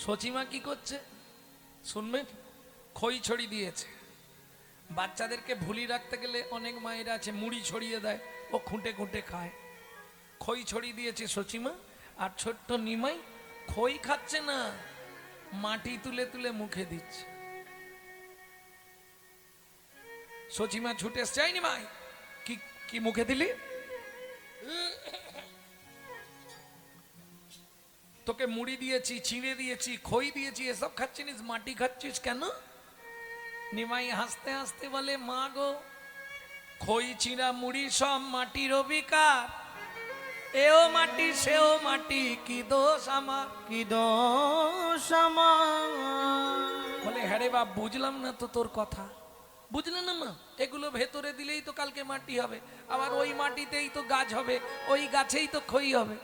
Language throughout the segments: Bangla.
সচিমা কি করছে শুনবেন? খই ছড়ি দিয়েছে। বাচ্চাদেরকে ভুলি রাখতে গেলে অনেক মায়েরা আছে মুড়ি ছড়িয়ে দেয়, ও খুঁটে খুঁটে খায়। খই ছড়িয়ে দিয়েছে সচিমা, আর ছোট্ট নিমাই খই খাচ্ছে না, মাটি তুলে তুলে মুখে দিচ্ছে। সচিমা ছুটে এসছে, এই নিমাই কি কি মুখে দিলি? তোকে মুড়ি দিয়েছি, চিড়ে দিয়েছি, খই দিয়েছি, এসব খাচ্ছিস, মাটি খাচ্ছিস কেন? নিমাই হাসতে হাসতে বলে, মা গো, খই চিড়া মুড়ি সব মাটির অবিকার, এও মাটি সেও মাটি, কি দোষ আমার, কি দোষ আমার। বলে হ্যাঁ রে বাপ, বুঝলাম না তো তোর কথা। বুঝলে না মা, এগুলো ভেতরে দিলেই তো কালকে মাটি হবে, আবার ওই মাটিতেই তো গাছ হবে, ওই গাছেই তো খই হবে।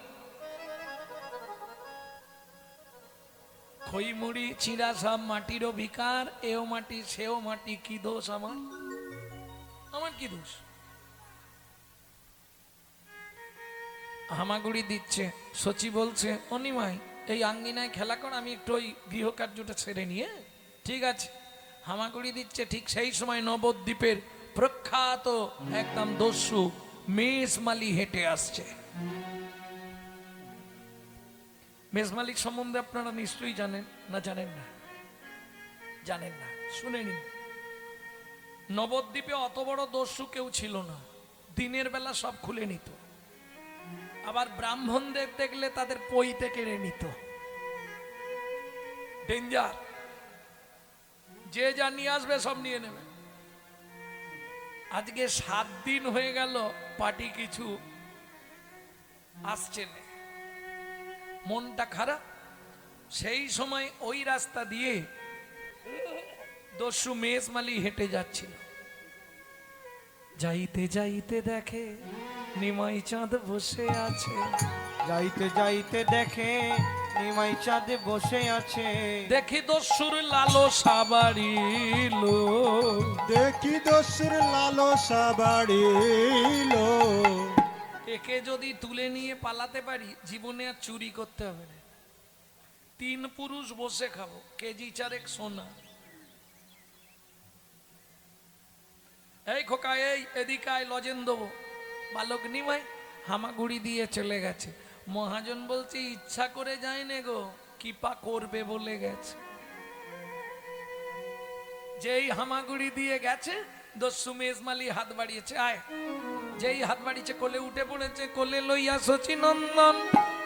খই মুড়ি চিড়া সব মাটির অভিকার, এও মাটি সেও মাটি, কি দোষ আমার, আমার কি দোষ? হামাগুড়ি দিচ্ছে। সচি বলছে, অনিমাই এই আঙ্গিনায় খেলা কর, আমি একটু ওই গৃহকার্যটা ছেড়ে নিয়ে। ঠিক আছে, হামাগুড়ি দিচ্ছে। ঠিক সেই সময় নবদ্বীপের প্রখ্যাত একদম দস্যু মেষমালি হেঁটে আসছে। মেষমালিক সম্বন্ধে আপনারা নিশ্চয়ই জানেন, না জানেন না? জানেন না, শুনে নিন। নবদ্বীপে অত বড় দস্যু কেউ ছিল না, দিনের বেলা সব খুলে নিত, আবার ব্রাহ্মণদের দেখলে তাদের পইতে কেড়ে নিত। ডেঞ্জার, যে যা নিয়ে আসবে সব নিয়ে নেবে। আজকে 7 দিন হয়ে গেল পার্টি কিছু আসছে না, মনটা খারাপ। সেই সময় ওই রাস্তা দিয়ে দস্যু মেষমালি হেঁটে যাচ্ছিল। যাইতে যাইতে দেখে নিমাই চাঁদ বসে আছে। যাইতে যাইতে দেখে নিমাই চাঁদ বসে আছে। দেখি দস্যুর লালসা বাড়িল, দেখি দস্যুর লালসা বাড়িল। একে যদি তুলে নিয়ে পালাতে পারি, জীবনে আর চুরি করতে হবে না। 3 পুরুষ বসে খাবো, কেজি 4 সোনা। এই খোকা, এই এদিকে আয়, লজেন দেবো। বালক নিমাই হামাগুড়ি দিয়ে চলে গেছে। মহাজন বলছে, ইচ্ছা করে যায় না গো, কিপা করবে বলে গেছে। যেই হামাগুড়ি দিয়ে গেছে, দস্যু মেষমালি হাত বাড়িয়েছে, আয়। যেই হাত বাড়িয়েছে, কোলে উঠে পড়েছে। কোলে লইয়া শচী নন্দন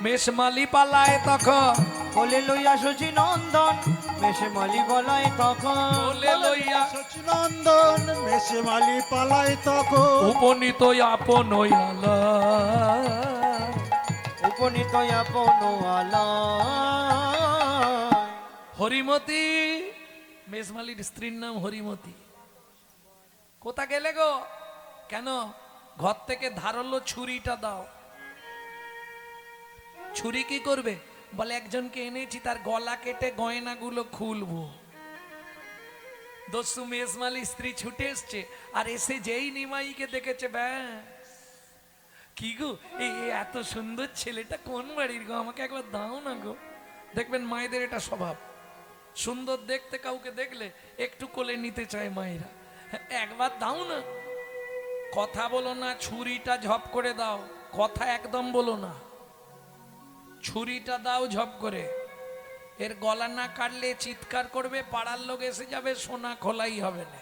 মেষমালি পালায় তখন, কোলে লইয়া শচী নন্দন মেষমালি বলায় তখন। কোলে লইয়া সচিনন্দন মেষমালি পালায় তখন। উপনীত আপন আলা, উপনীত আপন আলয়। হরিমতি, মেষমালির স্ত্রীর নাম হরিমতি। কোথা গেলে গো? কেন? ঘর থেকে ধারালো ছুরিটা দাও। ছুরি কি করবে? বলে একজনকে এনেছি, তার গলা কেটে গয়নাগুলো খুলবো। দস্যু মেষমালি স্ত্রী ছুটে এসছে, আর এসে যেই নিমাইকে দেখেছে, ব্যাস, কি গো, এই এত সুন্দর ছেলেটা কোন বাড়ির গো, আমাকে একবার দাও না গো। দেখবেন মায়েদের এটা স্বভাব, সুন্দর দেখতে কাউকে দেখলে একটু কোলে নিতে চায় মায়েরা। একবার দাও না। কথা বলো না, ছুরিটা ঝপ করে দাও। কথা একদম বলো না, ছুরিটা দাও ঝপ করে। এর গলা না কাটলে চিৎকার করবে, পাড়ার লোক এসে যাবে, সোনা খোলাই হবে না।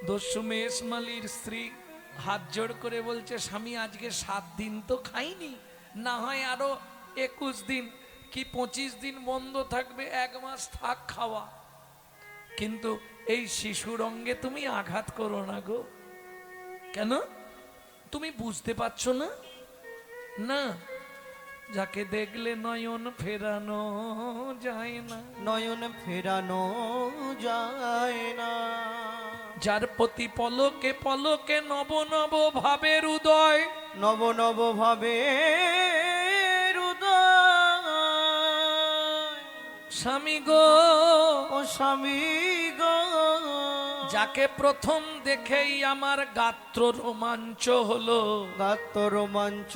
দস্যু মেষমালির স্ত্রী হাত জোড় করে বলছে, স্বামী আজকে 7 দিন তো খাইনি, না হয় আরো 21 দিন কি 25 দিন বন্ধ থাকবে, 1 মাস থাক খাওয়া, কিন্তু এই শিশুর অঙ্গে তুমি আঘাত করো না গো। কেন? তুমি বুঝতে পারছো না? না, যাকে দেখলে নয়ন ফেরানো যায় না, নয়ন ফেরানো যায় না। যার প্রতি পলকে পলকে নব নব ভাবের উদয়, নব নব ভাবে স্বামী গো, ও স্বামী গো। যাকে প্রথম দেখেই আমার গাত্র রোমাঞ্চ হলো, গাত্র রোমাঞ্চ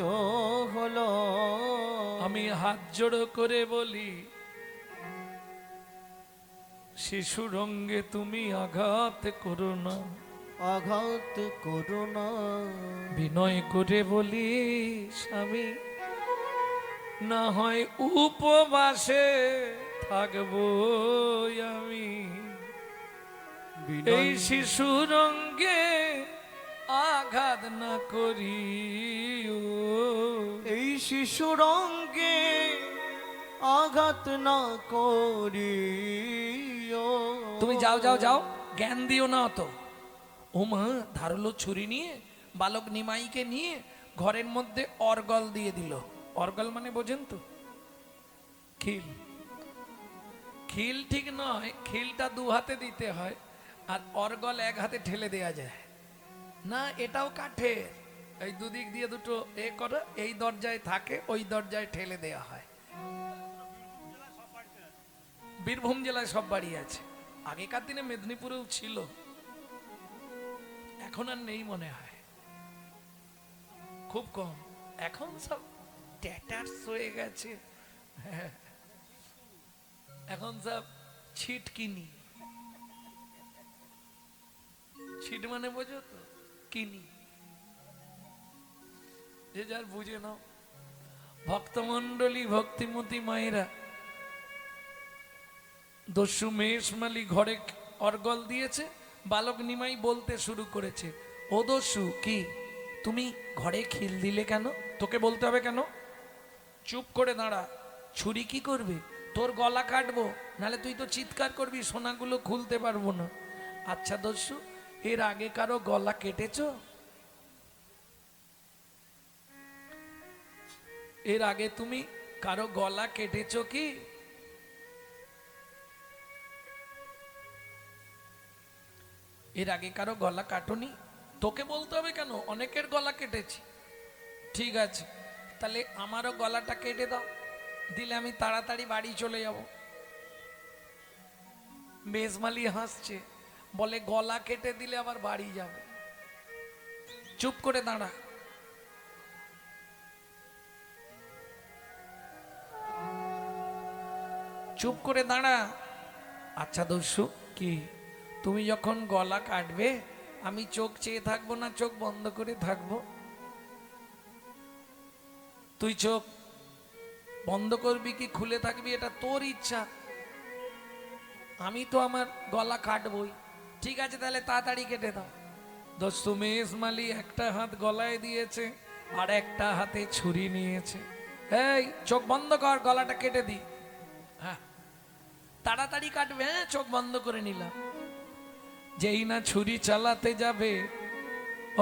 হলো। আমি হাত জোড়ো করে বলি, শিশু রঙ্গে তুমি আঘাত করো না, আঘাত করো না। বিনয় করে বলি স্বামী, না হয় উপবাসে থাকবো আমি, এই বিনয় শিশু রঙ্গে আঘাত না করি। এই শিশু রঙ্গে আঘাত না করি। তুমি যাও যাও যাও, জ্ঞান দিও না অত। ও মা ধারালো ছুরি নিয়ে বালক নিমাইকে নিয়ে ঘরের মধ্যে অর্গল দিয়ে দিল। অর্গল মানে বোঝেন তো? খিল। খিল ঠিক নয়, খিলটা দু হাতে দিতে হয়, আর অর্গল এক হাতে ঠেলে দেয়া যায় না। এটাও কাঠের, এই দুদিক দিয়ে দুটো এ করে এই দরজায় থাকে, ওই দরজায় ঠেলে দেয়া হয়। বীরভূম জেলায় সব বাড়ি আছে, আগেকার দিনে মেদিনীপুরেও ছিল, এখন আর নেই মনে হয়, খুব কম। এখন সব ট্যাটার্স হয়ে গেছে, হ্যাঁ। এখন সব ছিট কিনি। ছিট মানে বোঝো তো? কিনি। যে যার বুঝে নাও। ভক্তমন্ডলী, ভক্তিমতী মায়েরা, দস্যু মেষমালি ঘরে অর্গল দিয়েছে, বালক নিমাই বলতে শুরু করেছে, ও দস্যু কি তুমি ঘরে খিল দিলে কেন? তোকে বলতে হবে কেন? চুপ করে দাঁড়া। ছুরি কি করবে? তোর গলা কাটবো, নালে তুই তো চিৎকার করবি, সোনাগুলো খুলতে পারবো না। আচ্ছা দস্যু, এর আগে কারো গলা কেটেছো? এর আগে তুমি কারো গলা কেটেছো কি? এর আগে কারো গলা কাটনি? তোকে বলতে হবে কেন? অনেকের গলা কেটেছি। ঠিক আছে, তাহলে আমারও গলাটা কেটে দাও, দিলে আমি তাড়াতাড়ি বাড়ি চলে যাব। মেজমালি হাসছে, বলে গলা কেটে দিলে আবার বাড়ি যাবে। চুপ করে দাঁড়া। চুপ করে দাঁড়া। আচ্ছা দস্যু, কি তুমি যখন গলা কাটবে আমি চোখ চেয়ে থাকবো না চোখ বন্ধ করে থাকবো? তুই চোখ বন্ধ করবি কি খুলে থাকবি এটা তোর ইচ্ছা, আমি তো আমার গলা কাটবই। ঠিক আছে, তাহলে তাড়াতাড়ি কেটে দাও। দস্যু মেজমালি একটা হাত গলায় দিয়েছে, আর একটা হাতে ছুরি নিয়েছে। এই চোখ বন্ধ কর, গলাটা কেটে দি। হ্যাঁ, তাড়াতাড়ি কাটবে। হ্যাঁ, চোখ বন্ধ করে নিলাম। যেই না ছুরি চালাতে যাবে,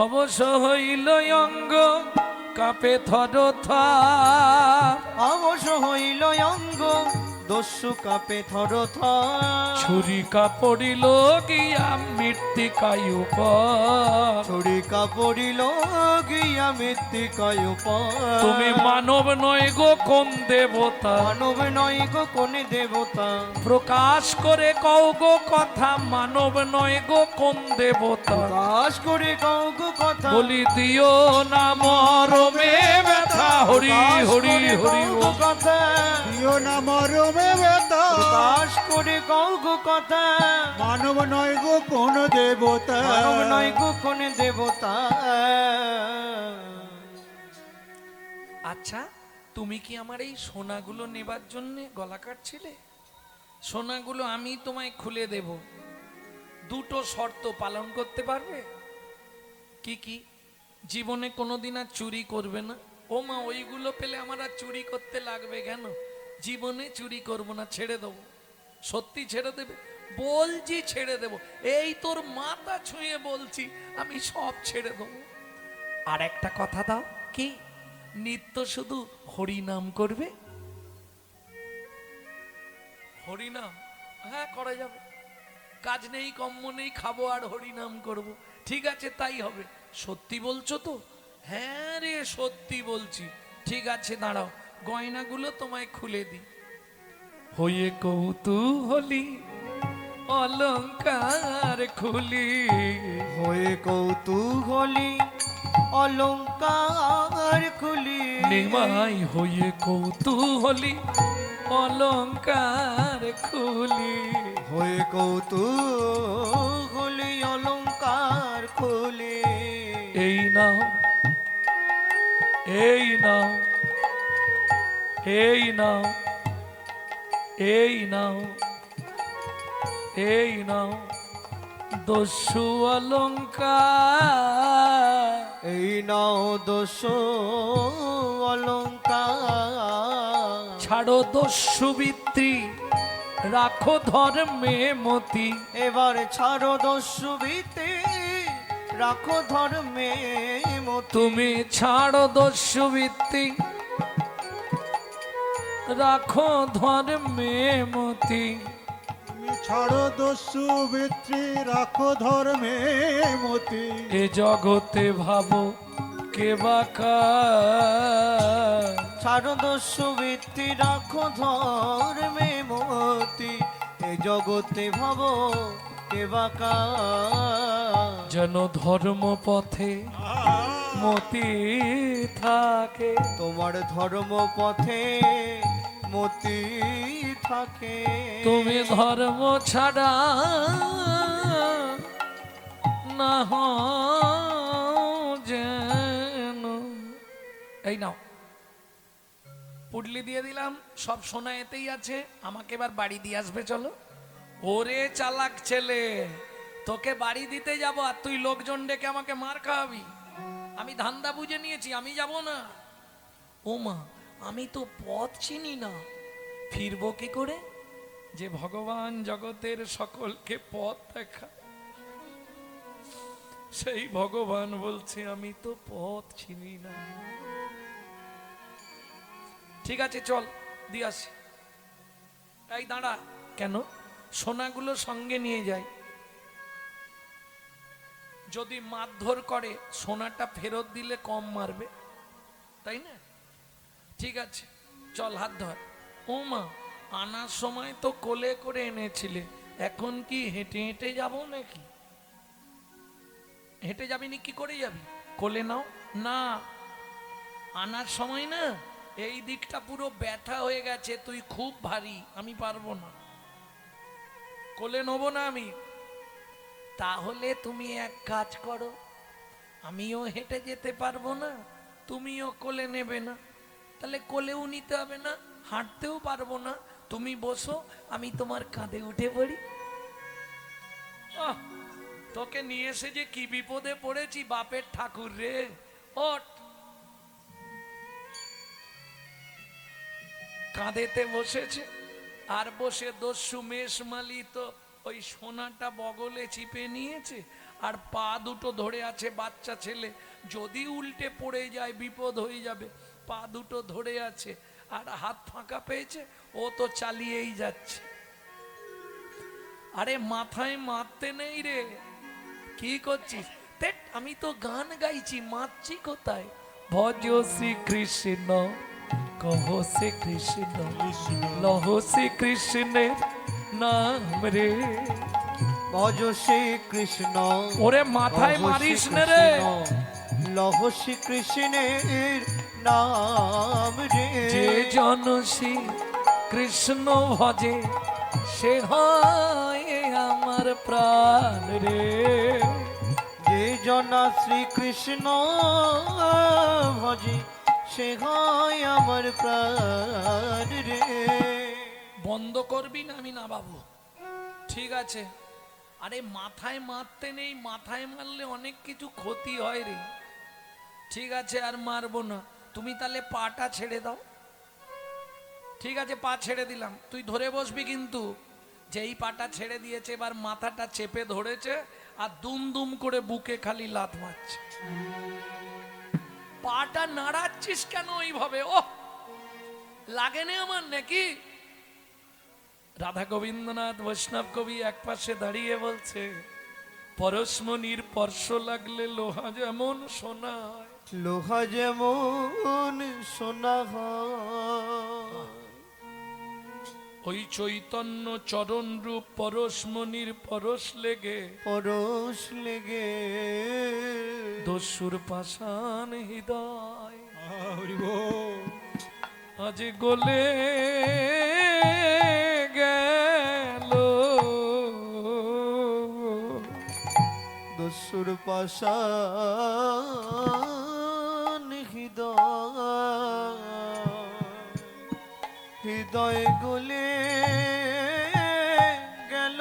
অবশ্য হইল অঙ্গ কাপে থরথর। অবশ্য হইল অঙ্গ দস্যু কাপে থরথর। ছুরি কাপড়িল গিয়া মৃত্তিকায় উপর। ছুরি কাপড়িল গিয়া মৃত্তিকায় উপর। তুমি মানব নয় গো কোন দেবতা, মানব নয় গো কোন দেবতা। প্রকাশ করে কও গো কথা, মানব নয় গো কোন দেবতা। প্রকাশ করে কও গো কথা। বলি দিও না মরমে ব্যথা, হরি হরি হরি কও গো কথা। দিও না মরমে ব্যথা, প্রকাশ করে কও গো কথা। মানব নয় গো কোন দেবতা। মানব নয় গো কোন দেবতা। আচ্ছা, তুমি কি আমার এই সোনাগুলো নেবার জন্য গলা কাটছিলে? সোনাগুলো আমি তোমায় খুলে দেব, দুটো শর্ত পালন করতে পারবে? কি কি? জীবনে কোনোদিন আর চুরি করবে না। ও মা, ওইগুলো পেলে আমার আর চুরি করতে লাগবে কেন? জীবনে চুরি করব না, ছেড়ে দেবো। সত্যি ছেড়ে দেবে? বলছি ছেড়ে দেব, এই তোর মাথা ছুঁয়ে বলছি, আমি সব ছেড়ে দেবো। আর একটা কথা দাও, কি? নিত্য শুধু হরিনাম করবে। হরিনাম? হ্যাঁ, করা যাবে। কাজ নেই, কম্ম নেই, খাবো আর হরিনাম করব। ঠিক আছে, তাই হবে। সত্যি বলছো তো? হ্যাঁ রে, সত্যি বলছি। ঠিক আছে, দাঁড়াও, গয়নাগুলো তোমায় খুলে দিই। হয়ে কৌতূহলী অলংকার খুলি, হয়ে কৌতূহলী অলংকার খুলি নিমাই হয়ে কৌতূহলী অলংকার খুলি। হয়ে কৌতূহলী অলংকার খুলি। এই নাও এই নাও এই নাও এই নাও এই নাও দস্যু অলংকার। এই নাও দোষ অলংকার। ছাড়ো দস্যু বৃত্তি রাখো ধর্মে মতি। এবার ছাড়ো দস্যু ভীতি রাখো ধর্মে মতি। তুমি ছাড়ো দস্যু বৃত্তি রাখো ধর্মে মতি। তুমি ছাড়ো দস্যু বৃত্তি রাখো ধর্মে মতি। এ জগতে ভাবো কে বাকা। ছাড়ো দস্যু ভীতি রাখো ধর্মে মতি। এ জগতে ভাব কে বাকা। যেন ধর্ম পথে মতি থাকে। তোমার ধর্ম পথে মতি থাকে। তুমি ধর্ম ছাড়া না হও যেন। এই নাও পুডলি দিয়ে দিলাম, সব সোনা এতেই আছে। আমাকে এবার বাড়ি দিয়ে আসবে চলো। ওরে চালাক ছেলে, তোকে বাড়ি দিতে যাব আর তুই লোকজন ডেকে আমাকে মার খাওয়াবি। আমি ধান্দা বুঝে নিয়েছি, আমি যাব না। ও মা, আমি তো পথ চিনি না, ফিরবো কি করে? যে ভগবান জগতের সকলকে পথ দেখা, সেই ভগবান বলছে আমি তো পথ চিনি না। ঠিক আছে চল দিয়ে আসি। এই দাঁড়া, কেন? সোনাগুলো সঙ্গে নিয়ে যাই, যদি মারধর করে সোনাটা ফেরত দিলে কম মারবে, তাই না? ঠিক আছে চল, হাত ধর। ও মা, আনার সময় তো কোলে করে এনেছিলে, এখন কি হেঁটে হেঁটে যাব নাকি? হেঁটে যাবি নি, কি করে যাবি? কোলে নাও না। আনার সময় না এই দিকটা পুরো ব্যথা হয়ে গেছে, তুই খুব ভারী, আমি পারবো না, কোলে নেব না আমি। তাহলে তুমি এক কাজ করো, আমিও হেঁটে যেতে পারবো না, তুমিও কোলে নেবে না, তাহলে কোলেও নিতে হবে না, হাঁটতেও পারবো না, তুমি বসো, আমি তোমার কাঁধে উঠে পড়ি। আহ, তোকে নিয়ে এসে যে কি বিপদে পড়েছি, বাপের ঠাকুর রে। ওঠ, কাঁধেতে বসেছে, আর বসে দস্যু মেষমালি তো ওই সোনাটা বগলে চিপে নিয়েছে, আর পা দুটো ধরে আছে বাচ্চা ছেলে, যদি উল্টে পড়ে যায় বিপদ হয়ে যাবে। পা দুটো ধরে আছে আর হাত ফাঁকা পেয়েছে, ও তো চালিয়েই যাচ্ছে। আরে মাথায় মারতে নেই রে, কি করছিস? তেট, আমি তো গান গাইছি, মারছি কোথায়? ভজ শ্রী কৃষ্ণ কহ শ্রী কৃষ্ণ, লহ শ্রী কৃষ্ণের নাম রে। ভজ শ্রী কৃষ্ণ। ওরে মাথায় মারিস না রে। লহ শ্রী কৃষ্ণের নাম রে। যে জন শ্রী কৃষ্ণ ভজে, সে হয় আমার প্রাণ রে। যে জনা শ্রীকৃষ্ণ ভজে, সে হয় আমার প্রাণ রে। বন্ধ করবি না? আমি না বাবু, ঠিক আছে। আরে মাথায় মারতে নেই, মাথায় মারলে অনেক কিছু ক্ষতি হয় রে। ঠিক আছে আর মারবো না, তুমি তাহলে পাটা ছেড়ে দাও। ঠিক আছে পা ছেড়ে দিলাম, তুই ধরে বসবি কিন্তু। যেই পাটা ছেড়ে দিয়েছে, এবার মাথাটা চেপে ধরেছে আর দুম দুম করে বুকে খালি লাথ মারছে। পাটা নাড়াচ্ছিস কেন ওইভাবে? ও লাগেনি আমার নাকি? রাধা গোবিন্দনাথ বৈষ্ণব কবি এক পাশে দাঁড়িয়ে বলছে, পরশমণির স্পর্শ লাগলে লোহা যেমন সোনা হয়। লোহা যেমন সোনা হয়, ওই চৈতন্য চরণ রূপ পরশমণির পরশ লেগে পরশ লেগে দস্যুর পাষাণ হৃদয় হরি বল। আজ গলে গেল দস্যুর পাষাণ হৃদয়, হৃদয় গলে গেল।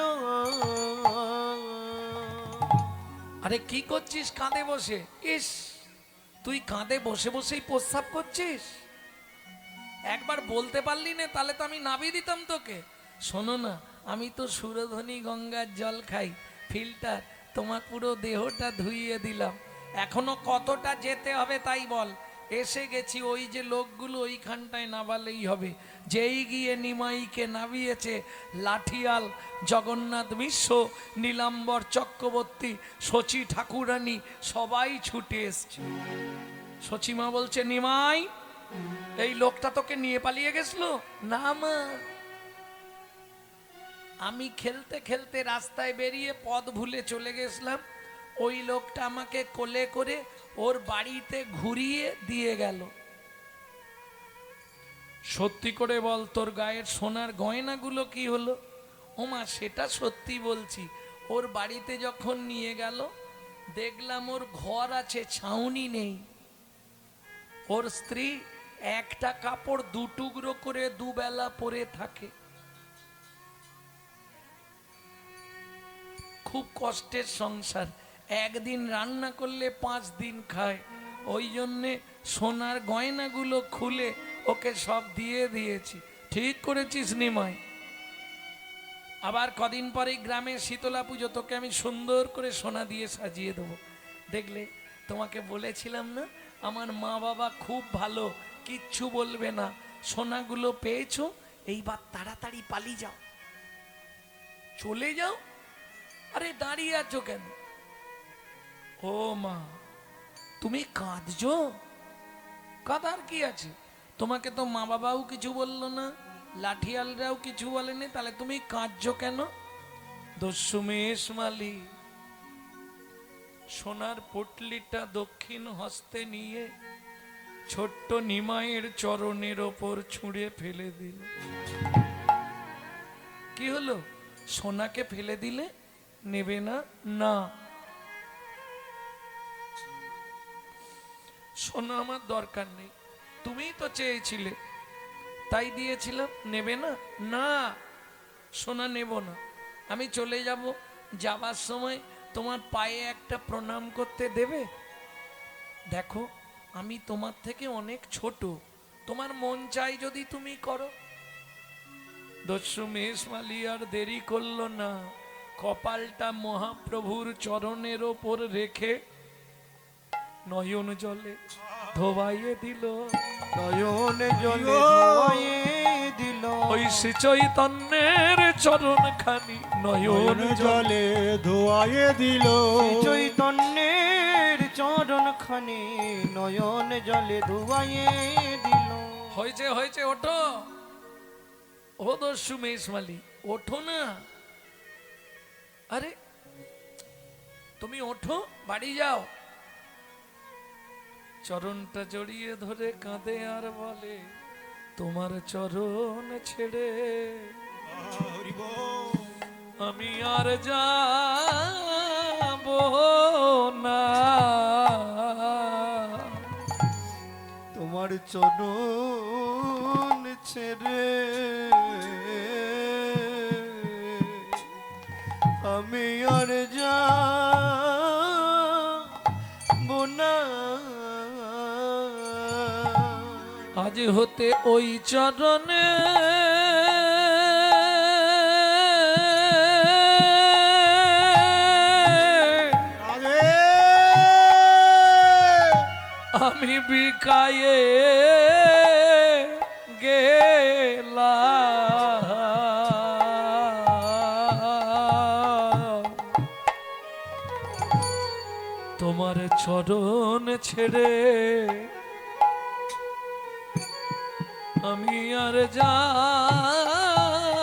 আরে কি করছিস কাঁধে বসে? ইস, তুই কাঁধে বসে বসেই প্রস্রাব করছিস? একবার বলতে পারলি না, তাহলে তো আমি নামিয়ে দিতাম তোকে। শোনো না, আমি তো সুরধনী গঙ্গার জল খাই, ফিল্টার, তোমার পুরো দেহটা ধুইয়ে দিলাম। এখনো কতটা যেতে হবে তাই বল? এসে গেছি, ওই যে লোকগুলো ওইখানটায় নামালেই হবে। যেই গিয়ে নিমাইকে নামিয়েছে লাঠিয়াল, জগন্নাথ মিশ্র, নীলাম্বর চক্রবর্তী, শচী ঠাকুরানী, সবাই ছুটে এসছে। শচীমা বলছে, নিমাই, এই লোকটা তোকে নিয়ে পালিয়ে গেছিল? না মা, আমি খেলতে খেলতে রাস্তায় বেরিয়ে পথ ভুলে চলে গেছিলাম, ওই লোকটা আমাকে কোলে করে ওর বাড়িতে ঘুরিয়ে দিয়ে গেল। সত্যি করে বল, তোর গায়ের সোনার গয়নাগুলো কি হলো? ওমা, সেটা সত্যি বলছি। ওর বাড়িতে যখন নিয়ে গেল, দেখলাম ওর ঘর আছে, ছাউনি নেই। ওর স্ত্রী একটা কাপড় দু টুকরো করে দুবেলা পরে থাকে। খুব কষ্টের সংসার, একদিন রান্না করলে 5 দিন খায়। ওই জন্যে সোনার গয়নাগুলো খুলে ওকে সব দিয়ে দিয়েছি। ঠিক করেছিস নিমাই। আবার কদিন পরে গ্রামে শীতলা পুজো, তোকে আমি সুন্দর করে সোনা দিয়ে সাজিয়ে দেবো। দেখলে, তোমাকে বলেছিলাম না, আমার মা বাবা খুব ভালো, কিচ্ছু বলবে না। সোনাগুলো পেয়েছো, এইবার তাড়াতাড়ি পালিয়ে যাও, চলে যাও। আরে দাঁড়িয়ে আছো কেন? ও মা, তুমি কাঁদছো? কাঁদার কি আছে? তোমাকে তো মা বাবাও কিছু বললো না, লাঠিয়ালরাও কিছু বলেনি, তাহলে তুমি কাঁদছো কেন? দস্যুমেষ মালি সোনার পটলিটা দক্ষিণ হস্তে নিয়ে ছোট্ট নিমাইয়ের চরণের ওপর ছুঁড়ে ফেলে দিল। কি হলো? সোনাকে ফেলে দিলে নেবে না? না, সোনা আমার দরকার নেই, তুমিই তো চেয়েছিলে তাই দিয়েছিলাম, নেবে না? না, সোনা নেব না, আমি চলে যাব। যাবার সময় তোমার পায়ে একটা প্রণাম করতে দেবে? দেখো, আমি তোমার থেকে অনেক ছোট, তোমার মন চাই যদি তুমি করো। দস্যুমেষ মালি আর দেরি করলো না, কপালটা মহাপ্রভুর চরণের ওপর রেখে নয়ন জলে ধোবাইয়ে দিল। নয়ন জলে ধোয়াইয়ে দিল। ওই শ্রী চৈতন্যের চরণ খানি নয়ন জলে ধোয়াইয়ে দিল। চৈতন্যের চরণ খানি নয়ন জলে ধোয়াইয়ে দিল। হয়েছে হয়েছে, ওঠো। ও দস্যুমেষ মালি, ওঠো না। আরে তুমি ওঠো, বাড়ি যাও। চরণটা জড়িয়ে ধরে কাঁদে আর বলে, তোমার চরণ ছেড়ে হরি বল। আমি আর যাব না। তোমার চরণ ছেড়ে আমি আর যাব না। আজ হতে ওই চরণে রাধে। আমি বিকায়ে গেলাম, তোমার চরণ ছেড়ে আমি আর যাব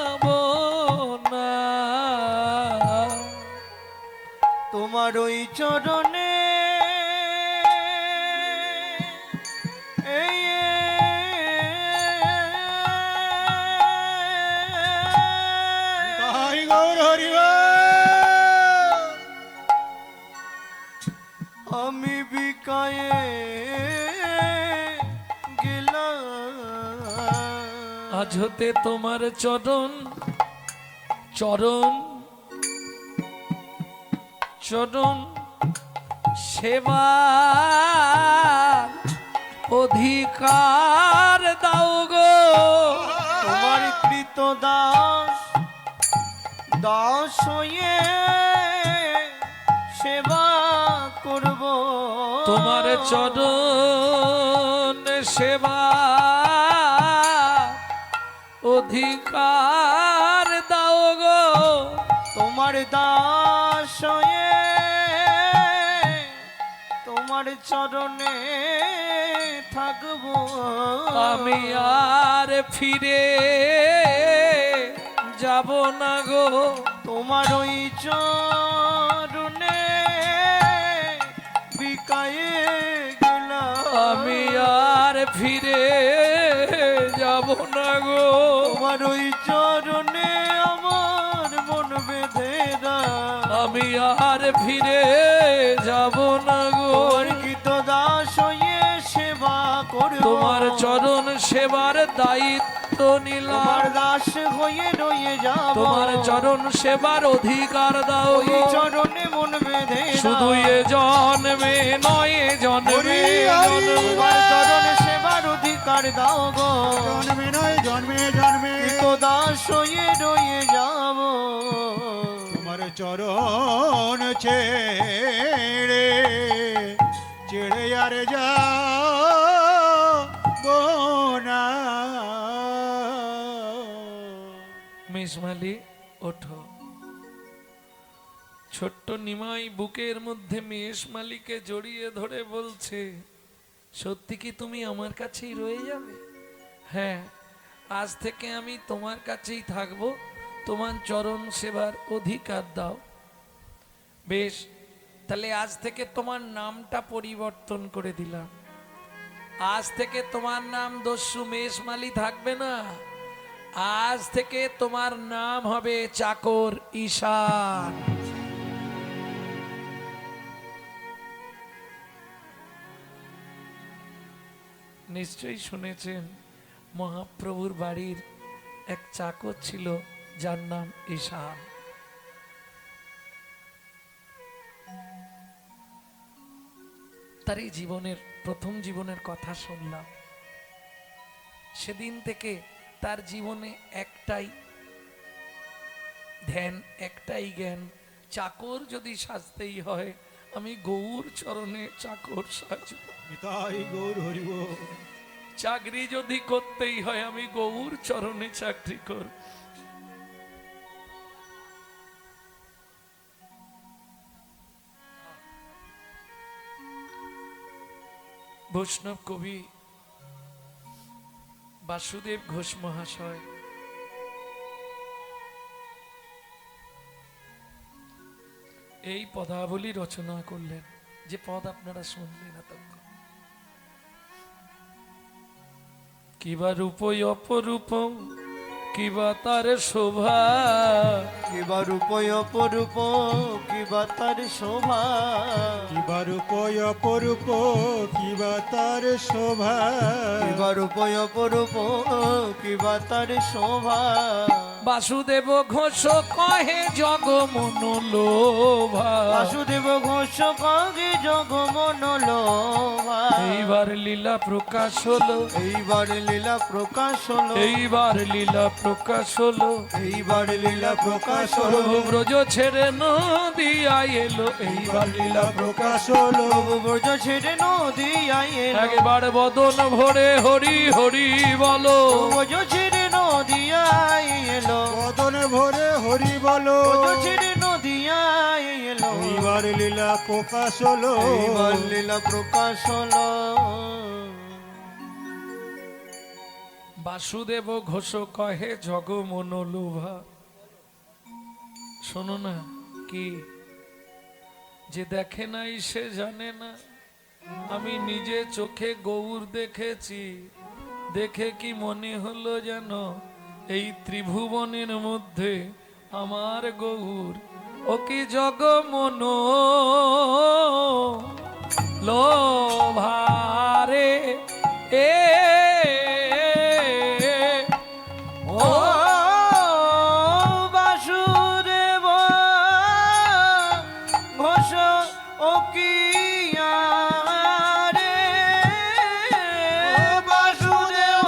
ওই চরণে এই তাই গৌর হরি বল। আমি বিকায়ে গেলাম আজ হতে তোমার চরণ চরণ চরণ সেবা অধিকার দাও গো। তোমার কৃত দাস দাস হয়ে সেবা করব তোমার চরণ সেবা অধিকার দাও গো। তোমার দাস হয়ে তোমার চরণে থাকবো আমি আর ফিরে যাব না গো। তোমার ওই চরণে বিকায়ে গেলাম আমি আর ফিরে যাব না গো। তোমার ওই চরণে আমার মন বেঁধে আমি আর ফিরে যাব না গো। তোমার কৃত দাস হয়ে সেবা করব তোমার চরণ সেবার দায়িত্ব নিলাম। তোমার দাস হয়ে রয়ে যাব তোমার চরণ সেবার অধিকার দাও ওই গো। চরণে মন বেঁধে শুধু এ জন্মে নয় এ জন্মে হরি হরি তোমার চরণে সেবার অধিকার দাও গো জন্মে নয় জন্মে জন্মে কৃত দাস হয়ে রয়ে যাব তোমার চরণ ছেড়ে ছেড়ে আর যাবো না। মেষমালি ওঠো। ছোট্ট নিমাই বুকের মধ্যে মেষমালিকে জড়িয়ে ধরে বলছে, সত্যি কি তুমি আমার কাছেই রয়ে যাবে? হ্যাঁ, আজ থেকে আমি তোমার কাছেই থাকবো। তোমার চরণ সেবার অধিকার দাও। বেশ, তাহলে আজ থেকে তোমার নামটা পরিবর্তন করে দিলাম। আজ থেকে তোমার নাম দস্যু মেষমালি থাকবে না। আজ থেকে তোমার নাম হবে চাকর ঈশান। নিশ্চয়ই শুনেছেন, মহাপ্রভুর বাড়ির এক চাকর ছিল যার নাম ঈশান। তার এই জীবনের প্রথম জীবনের কথা শুনলাম। সেদিন থেকে তার জীবনে একটাই ধ্যান, একটাই জ্ঞান, চাকর যদি সাজতেই হয় আমি গৌর চরণে চাকর সাজব। তাই গৌর হরি বল। চাকরি যদি করতেই হয় আমি গৌর চরণে চাকরি করব। বৈষ্ণব কবি বাসুদেব ঘোষ মহাশয় এই পদাবলী রচনা করলেন, যে পদ আপনারা শুনলেন এতক্ষণ। কিবা রূপই অপরূপম, কিবা তার শোভা, কিবা রূপ অপরূপ কিবা তার শোভা কিবা রূপ অপরূপ কিবা তার শোভা কিবা রূপ অপরূপ কিবা তার শোভা বাসুদেব ঘোষ কহে জগ মনোলোভা। বাসুদেব ঘোষ কাগে জগ মনোলোভা এইবার লীলা প্রকাশ হলো, এইবার লীলা প্রকাশ হলো এইবার লীলা প্রকাশ হলো। এইবার লীলা প্রকাশ হলো প্রভু ব্রজ ছেড়ে নদিয়া এলো, এইবার লীলা প্রকাশ হলো প্রভু ব্রজ ছেড়ে নদী আইলো একবার বদন ভরে হরি হরি বলো। ব্রজ ছেড়ে নদী আইলো বদনে ভরে হরি বলো। ব্রজ ছেড়ে নদী আইলো এইবার লীলা প্রকাশ হলো এইবার লীলা প্রকাশ হলো বাসুদেব ঘোষ কহে জগ মনোলোভা। শোনো না, কি যে দেখে নাই সে জানে না। আমি নিজে চোখে গৌর দেখেছি, দেখে কি মনে হলো যেন এই ত্রিভুবনের মধ্যে আমার গৌর। ও কি জগমন লোভারে এ ও বাসুদেব ঘোষ ও কি রে বাসুদেব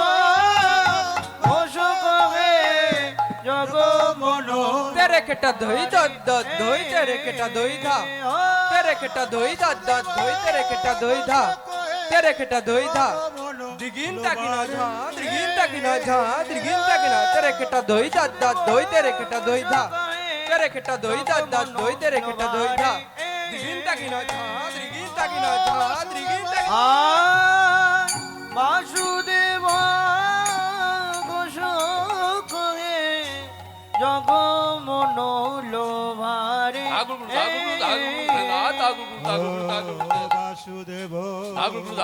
ঘোষ কহে জগমন तेरे केटा धोई दद धोई तेरे केटा धोई धा तेरे केटा धोई दद धोई तेरे केटा धोई धा तेरे केटा धोई धा दिगिन ताकिना झा दिगिन ताकिना झा दिगिन ताकिना तेरे केटा धोई दद धोई तेरे केटा धोई धा तेरे केटा धोई दद धोई तेरे केटा धोई धा दिगिन ताकिना झा दिगिन ताकिना झा दिगिन ताकिना বাসুদেব ঘোষ কহে জগমন লোভারে বাসুদেব বাসুদেব জগমন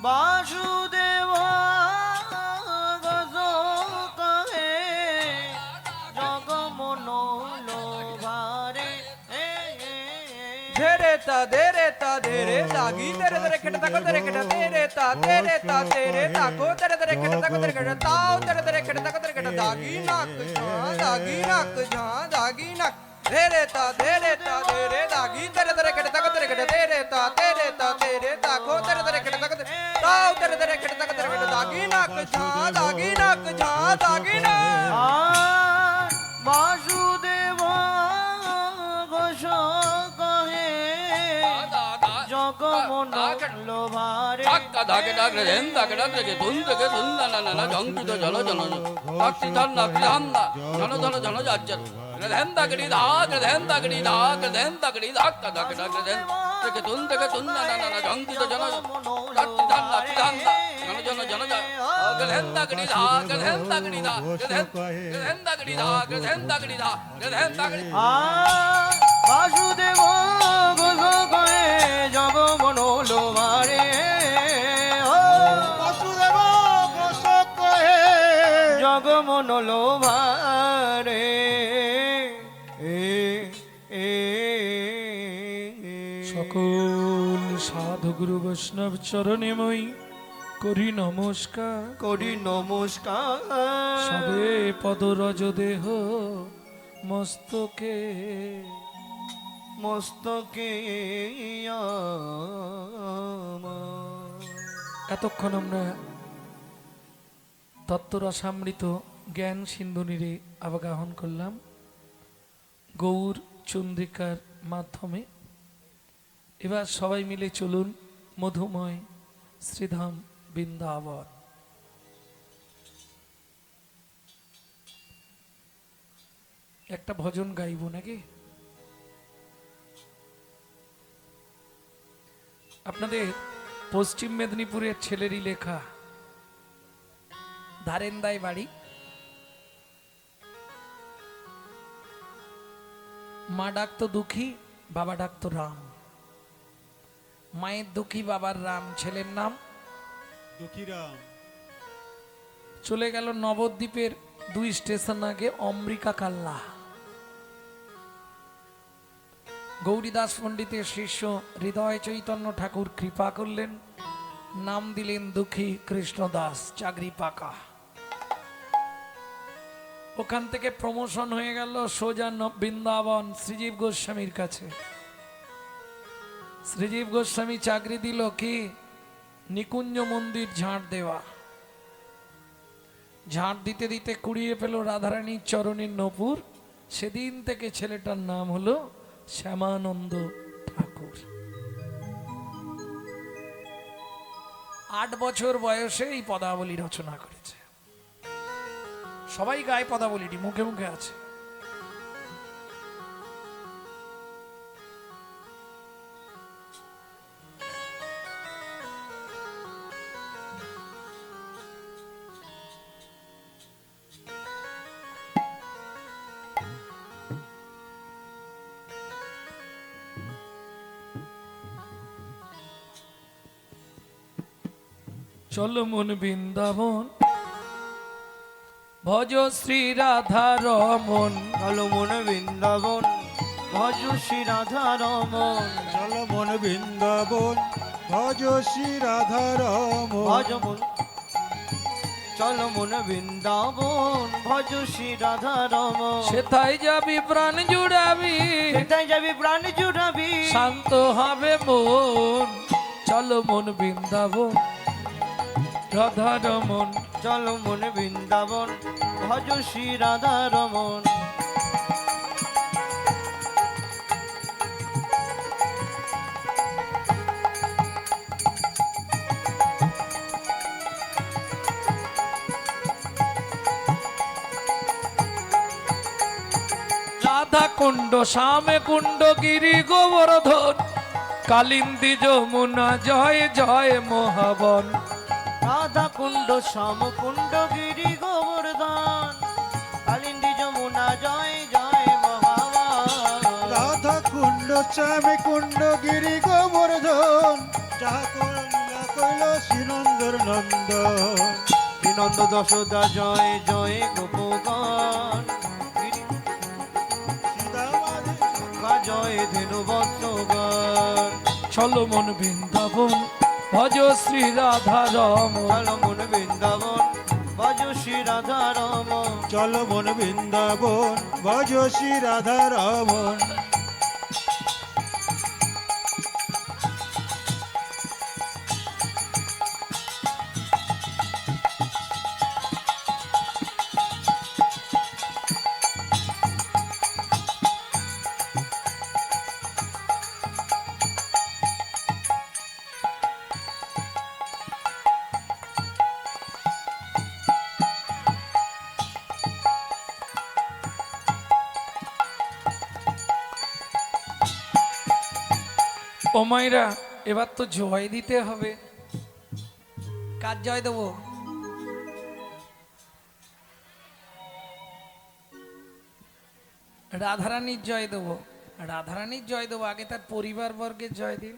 বাসুদেব গজ কহে জগমন লোভারে तेरे ता तेरे दागी तेरे तेरे केटा ताको तेरे केटा तेरे ता को तेरे तेरे केटा ताको तेरे केटा ताओ तेरे तेरे केटा ताको तेरे केटा दागी नाक झा दागी नाक तेरे ता तेरे दागी तेरे तेरे केटा ताको तेरे केटा तेरे ता को तेरे तेरे केटा ताको ताओ तेरे तेरे केटा ताको तेरे केटा दागी नाक झा दागी नाक বাসুদেব ঘোষ কহে জগমন লোভারে বাসুদেব ঘোষ কহে জগমন লোভারে বাসুদেব ঘোষ কহে জগমন লোভারে সকল সাধু গুরু বৈষ্ণব চরণে মই করি নমস্কার। সবে পদরজ দেহ মস্তকে মস্তকে এতক্ষণ আমরা তত্ত্বরসামৃত জ্ঞান সিন্ধু নীরে আবাগাহন করলাম গৌর চন্দ্রিকার মাধ্যমে। এবার সবাই মিলে চলুন মধুময় শ্রীধাম বৃন্দাবন। একটা ভজন গাইব নাকি? আপনাদের পশ্চিম মেদিনীপুরের ছেলেরই লেখা, ধারেন্দায় বাড়ি, মা ডাকতো দুঃখী, বাবা ডাকতো রাম। মায়ের দুঃখী, বাবার রাম, ছেলের নাম দুঃখীরাম। চলে গেল নবদ্বীপের 2 স্টেশন আগে অমৃকা কাল্লা। গৌরীদাস পণ্ডিতের শিষ্য হৃদয় চৈতন্য ঠাকুর কৃপা করলেন, নাম দিলেন দুঃখী কৃষ্ণদাস, চাকরি পাকা। ওখান থেকে প্রমোশন হয়ে গেল সোজা বৃন্দাবন শ্রীজীব গোস্বামীর কাছে। শ্রীজীব গোস্বামী চাকরি দিল কি? নিকুঞ্জ মন্দির ঝাড় দেওয়া। ঝাঁট দিতে দিতে কুড়িয়ে পেল রাধারানীর চরণের নপুর। সেদিন থেকে ছেলেটার নাম হলো শ্যামানন্দ ঠাকুর। 8 বছর বয়সে এই পদাবলী রচনা করেছে। সবাই গায়ে পদাবলীটি, মুখে মুখে আছে। চলো মন বৃন্দাবন, ভজ শ্রী রাধা রমন। চলো মন বৃন্দাবন, ভজ শ্রী রাধা রমন। চল মন বৃন্দাবন, ভজ শ্রী রাধা রমন। ভজ মন, চলো মন বৃন্দাবন, ভজ শ্রী রাধা রমন। সেথায় যাবি প্রাণ জুড়াবি, সেটাই যাবি প্রাণ জুড়াবি, শান্ত হবে মন। চলো মন বৃন্দাবন, রাধা রমন। চলো মন বৃন্দাবন, ভজ শ্রী রাধা রমন। রাধা কুণ্ড, শ্যামে কুণ্ড, গিরি গোবর্ধন, কালিন্দী যমুনা, জয় জয় মহাবন। রাধা কুণ্ড, শ্যাম কুণ্ড, গিরি গোবর্ধন, কালিন্দী যমুনা, জয় জয় মহাবন। রাধা কুণ্ড, শ্যামে কুণ্ড, গিরি গোবর্ধন, যাহা করলীলা কইল শ্রীনন্দর নন্দন। শ্রীনন্দ যশোদা, জয় জয় গোপগণ, সীতামাধি জয় ধেনু বৎসগণ। চলো মন বৃন্দাবন, ভজ শ্রী রাধা রমন। চলো মন বৃন্দাবন, ভজ শ্রী রাধা রমন। চল মন বৃন্দাবন, ভজ শ্রী রাধা রমন। ও মাইরা, এবার তো জয় দিতে হবে। কার জয় দেবো? রাধারানীর জয় দেবো। রাধারানীর জয় দেবো, আগে তার পরিবার বর্গের জয় দিন।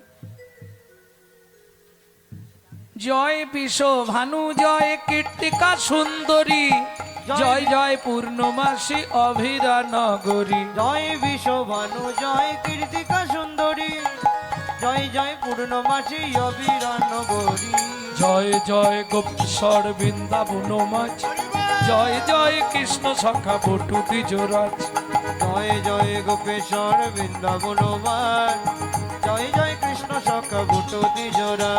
জয় বিশ্ব ভানু, জয় কীর্তিকা সুন্দরী, জয় জয় পূর্ণমাসী অভিরা নগরী। জয় বিশ্বভানু, জয় কীর্তিকা সুন্দরী, জয় জয় পূর্ণমাসী অবিরান নগরী। জয় জয় গোপীশ্বর বৃন্দাবন মাঝ, জয় জয় কৃষ্ণ সখা বটু দ্বিজরাজ। জয় জয় গোপেশ্বর বৃন্দাবন মান, জয় জয় কৃষ্ণ সখা বুট দ্বিজরা।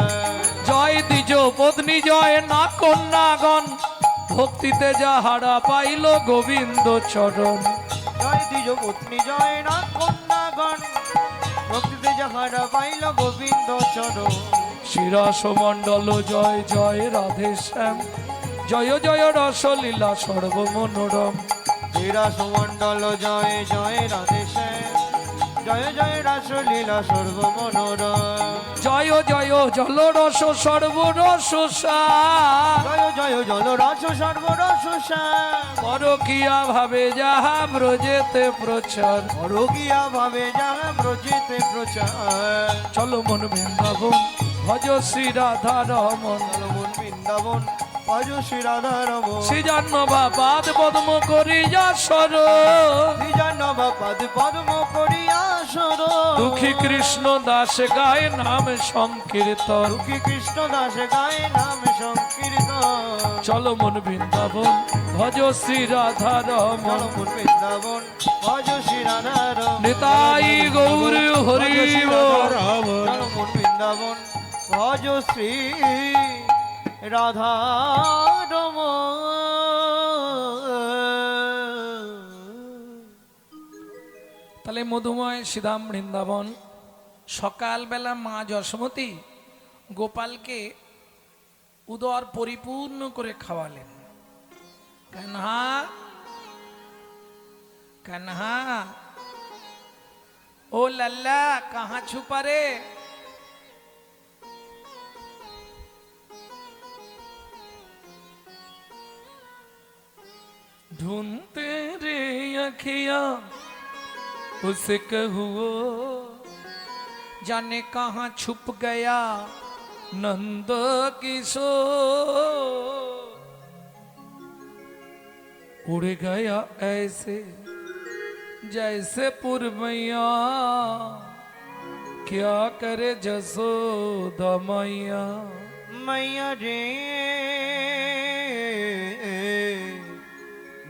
জয় দ্বিজ পত্নী, জয় না কন্যাগণ, ভক্তিতে যাহারা পাইল গোবিন্দ চরণ। জয় দ্বিজ পত্নী, জয় না কন্যাগণ, ভক্তিতে যাহারা পাইল গোবিন্দ চরণ। শিরাস মণ্ডল, জয় জয় রাধে শ্যাম, জয় জয় রসলীলা সর্বমনোরম। বিরাস মণ্ডল, জয় জয় রাধে শ্যাম, জয় জয় রাসলীলা সর্বমনোরম। জয় জয় জলরস সর্বরস সার, জয় জয় জলরস সর্বরস সার। পরকিয়া ভাবে যাহা ব্রজেতে প্রচার। অরোগিয়া ভাবে যাহা ব্রজেতে প্রচার। চলো মন বৃন্দাবন, ভজ শ্রী রাধা রমন। চলো মন বৃন্দাবন, ভজ শ্রী রাধা রমন। শ্রীজাহ্নবা পাদ পদ্ম করি যা সর, শ্রীজাহ্নবা পাদ পদ্ম করিয়া সর। দুঃখী কৃষ্ণ দাস গায় নাম সংকীর্তন। দুঃখী কৃষ্ণ দাস গায়ে নাম সংকীর্তন। চলো মন বৃন্দাবন, ভজ শ্রী রাধা রমন। চলো মন বৃন্দাবন, ভজ শ্রী রাধা রমন। নিতাই গৌর হরি বল। রমন। চলো মন বৃন্দাবন, ভজ শ্রী রাধা রমন। মধুময় শ্রীধাম বৃন্দাবন। সকালবেলা মা যশোমতী গোপালকে উদর পরিপূর্ণ করে খাওয়ালেন। কাन्हा कान्हा ओ लल्ला कहाँ छुपा रे? ढूंढते रे अखिया उसे कहुओ, जाने कहाँ छुप गया नंद किशोर। उड़ गया ऐसे जैसे पुरमैया, क्या करे जसोदा मैया। मैया रे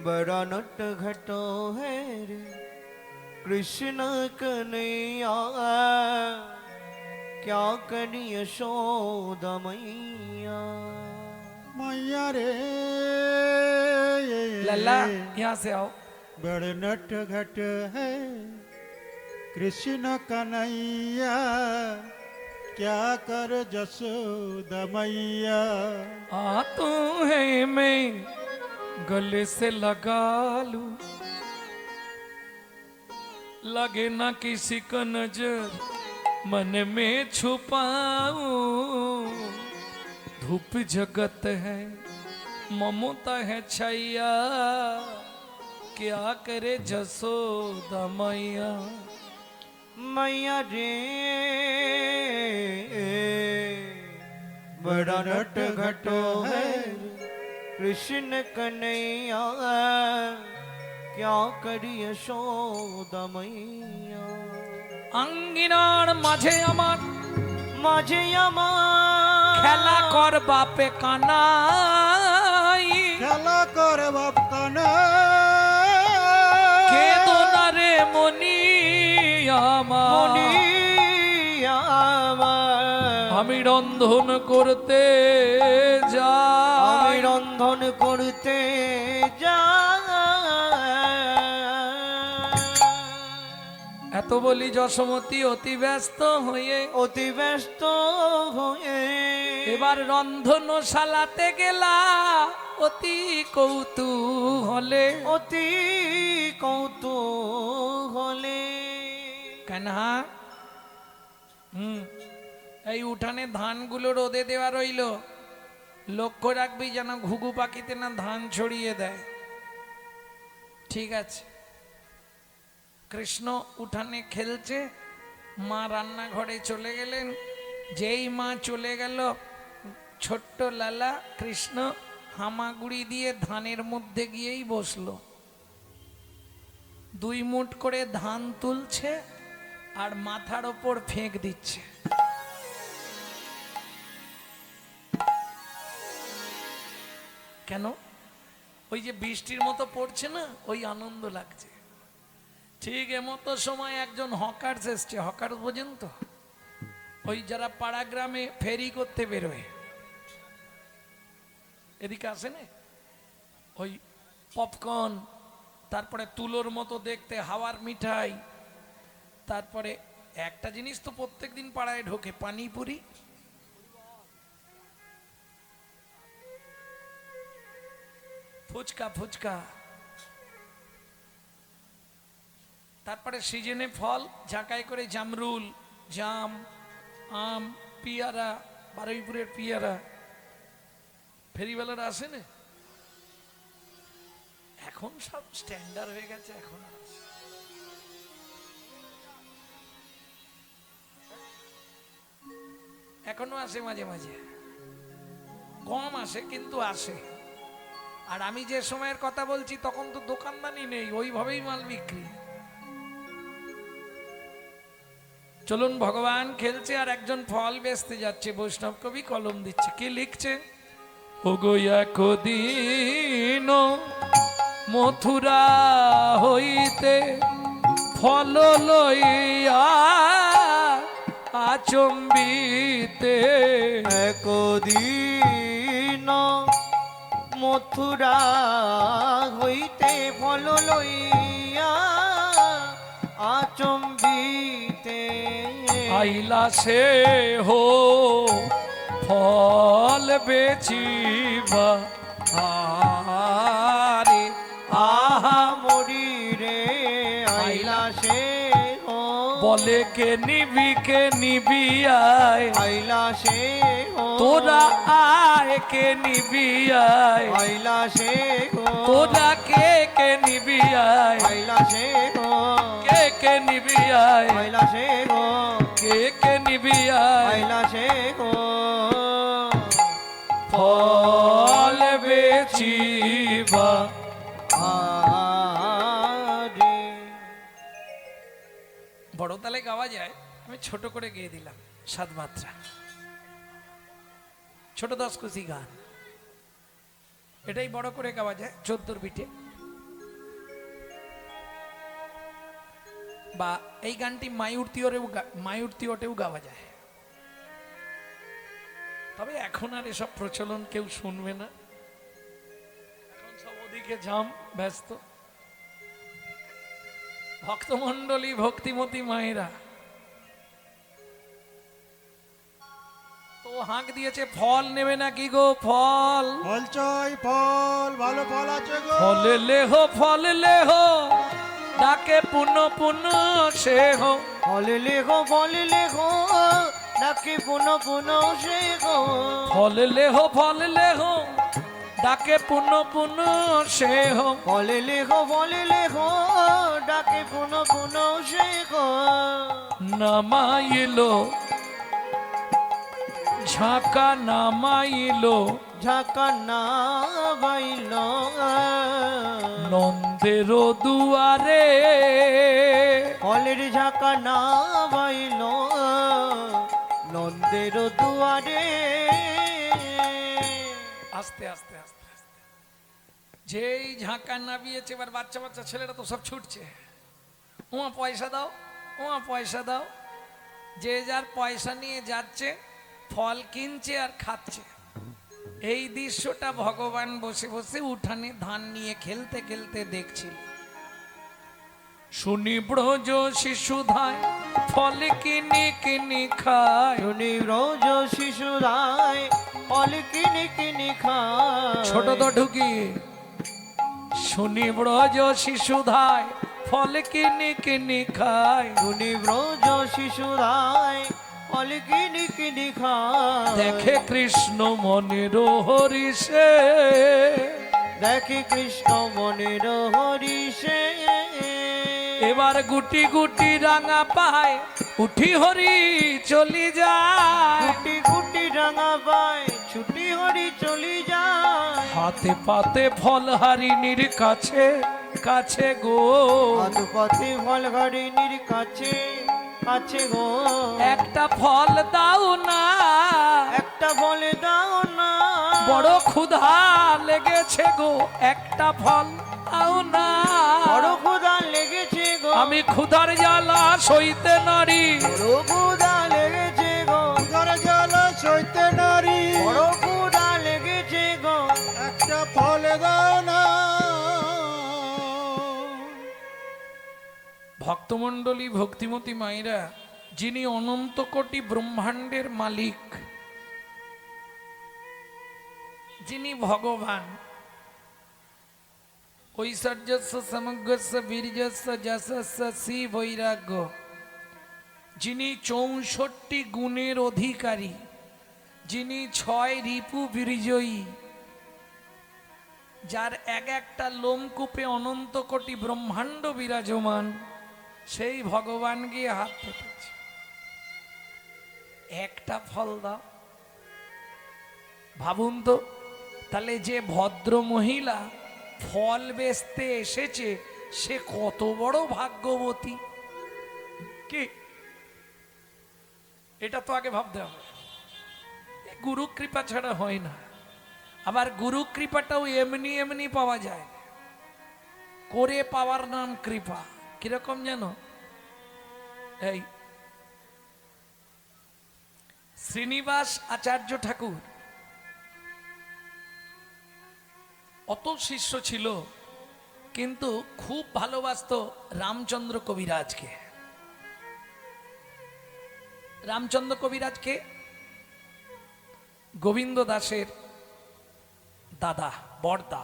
बड़ा नट घटो है रे कृष्ण कन्हैया, क्या करी यशोदा मैया। मैया रे लल्ला यहाँ से आओ। बड़ नट घट है कृष्ण कन्हैया, क्या कर जसोदा मैया। आ तू है मैं गले से लगा लूं, लगे ना किसी को नजर मन में छुपाऊं। धूप जगत है ममता है छैया, क्या करे जसोदा मैया। मैया रे बड़ा नट घटो है कृष्ण कन्हैया, क्या करी यशोदा मैया। আঙ্গিনার মাঝে আমার মাঝে আমার খেলা কর বাপে কানাই, খেলা করে বাপ কানা কেদো না রে মনি আমার। আমি রন্ধন করতে আমি যাই, রন্ধন করতে এত বলি যশোমতী অতি ব্যস্ত হয়ে অতি ব্যস্ত হয়ে এবার রন্ধনশালাতে গেলা অতি কৌতূহলে। অতি কৌতূহলে। কান্হা এই উঠানে ধানগুলো রোদে দেওয়া রইল, লক্ষ্য রাখবি যেন ঘুঘু পাখিতে না ধান ছড়িয়ে দেয়। ঠিক আছে। কৃষ্ণ উঠানে খেলছে, মা রান্নাঘরে চলে গেলেন। যেই মা চলে গেল, ছোট্ট লালা কৃষ্ণ হামাগুড়ি দিয়ে ধানের মধ্যে গিয়েই বসলো। 2 মুঠ করে ধান তুলছে আর মাথার ওপর ফেঁক দিচ্ছে। কেন? ওই যে বৃষ্টির মতো পড়ছে না, ওই আনন্দ লাগছে। ঠিক এমতো সময় একজন হকার্স এসছে। হকার বোঝেন তো? ওই যারা পাড়া গ্রামে ফেরি করতে বেরোয়, এদিকে আসে না, ওই পপকর্ন, তারপরে তুলোর মতো দেখতে হাওয়ার মিঠাই, তারপরে একটা জিনিস তো প্রত্যেকদিন পাড়ায় ঢোকে, পানিপুরি। ফুচকা ফুচকা, তারপরে সিজনে ফল ঝাঁকাই করে জামরুল, জাম, আম, পিয়ারা, বারুইপুরের পিয়ারা। ফেরিওয়ালারা আসে না, এখন সব স্ট্যান্ডার্ড হয়ে গেছে। এখন এখনো আসে, মাঝে মাঝে কম আসে কিন্তু আসে। আর আমি যে সময়ের কথা বলছি তখন তো দোকানদানি নেই, ওইভাবেই মাল বিক্রি। চলুন, ভগবান খেলছে আর একজন ফল বেচতে যাচ্ছে। বৈষ্ণব কবি কলম দিচ্ছে, কি লিখছে? ওগো একদিন মথুরা হইতে ফল লইয়া আচম্বিতে। একদিন মথুরা হইতে ফল লইয়া আচম্বিতে। আইলা সে হো ফল বেচিবা আরে আহা মরি রে আইলা সে হো বলে কে নিবি আয় আইলা সে হো তোরা আয় কে নিবি আয় আইলা সে হো তোরা কে নিবি আয় আইলা সে হো কে নিবি আয় আইলা সে হো কে নিবি আয় আইলা সে হো ফল বেচিবা আরে বড় তালে গাওয়া যায়, আমি ছোট করে গেয়ে দিলাম 7 মাত্রা, ছোট 10 কুচি গান। এটাই বড় করে গাওয়া যায় 14 বিটে। বা এই গানটি মায়ূর্তিওটেও গাওয়া যায়। তবে এখন আর এসব প্রচলন কেউ শুনবে না, এখন সব ওদিকে জাম ব্যস্ত। ভক্তমণ্ডলী ভক্তিমতী মায়েরা তো হাঁক দিয়েছে, ফল নেবে নাকি গো? ফল ফল চাই ফল, ভালো ফল আছে গো। ফল লেহো ডাকে পুন পুন সে হো। ফলে লেখো ডাকে পুন পুন সে হো ফল লেহো ডাকে পুন পুন সে হো। ফলে লেখো ডাকে পুন পুন সে হো নামাইলো ঝাঁকা নামাইলো ঝাঁকা না বাইল নন্দের দুয়ারে। ফলের ঝাঁকা না বাইল নন্দের দুয়ারে। আস্তে আস্তে আস্তে আস্তে যেই ঝাঁকা নামিয়েছে, এবার বাচ্চা বাচ্চা ছেলেরা তো সব ছুটছে, ওমা পয়সা দাও, ওমা পয়সা দাও। যে যার পয়সা নিয়ে যাচ্ছে, ফল কিনছে আর খাচ্ছে। এই দৃশ্যটা ভগবান বসে বসে উঠানে ধান নিয়ে খেলতে খেলতে দেখছিল। শুনি ব্রজ শিশুধায় ফল কিনি কিনি খায়। শুনি ব্রজ শিশুরায় ফল কিনি কিনি খায়। ছোট তো ঢুকি। শুনি ব্রজ শিশুধায় ফল কিনি কিনি খায়। শুনি ব্রজ শিশুরায় ফল কিনি কিনি খায়। দেখে কৃষ্ণ মনের হরিষে। দেখে কৃষ্ণ মনের হরিষে। এবার গুটি গুটি রাঙা পায় উঠি হরি চলি যায়। গুটি গুটি রাঙা পায় ছুটি হরি চলি যায়। হাতে পাতে ফল হারিনীর কাছে কাছে গো। পথে ফল হরিণীর কাছে কাছে গো। একটা ফল দাও না, একটা ফলে দাও না। বড় ক্ষুধা লেগেছে গো, একটা ফল দাও না। বড় ক্ষুধা লেগেছে গো। আমি ক্ষুধার জ্বালা সইতে নারী। বড় ক্ষুধা লেগেছে গো। ঘর জল সইতে নারী, বড় ক্ষুধা লেগেছে গো। একটা ফল দাও না। ভক্তমণ্ডলী ভক্তিমতী মায়েরা, যিনি অনন্ত কোটি ব্রহ্মাণ্ডের মালিক, যিনি ভগবান, ঐশ্বর্যস্য সমগ্রস্য বীর্যস্য যশস্য শ্রী বৈরাগ্য, যিনি 64 গুণের অধিকারী, যিনি 6 রিপু বিজয়ী, যার এক একটা লোমকূপে অনন্ত কোটি ব্রহ্মাণ্ড বিরাজমান, সেই ভগবান গিয়ে হাত পেতেছে, একটা ফল দাও। ভাবুন তো, তাহলে যে ভদ্র মহিলা ফল বেচতে এসেছে, সে কত বড় ভাগ্যবতী। কি এটা তো আগে ভাবতে হবে। গুরু কৃপা ছাড়া হয় না। আবার গুরু কৃপাটাও এমনি এমনি পাওয়া যায়, করে পাওয়ার নাম কৃপা। কিরকম জানো? এই শ্রীনিবাস আচার্য ঠাকুর অত শিষ্য ছিল, কিন্তু খুব ভালোবাসতো রামচন্দ্র কবিরাজকে। রামচন্দ্র কবিরাজকে গোবিন্দ দাসের দাদা, বড়দা।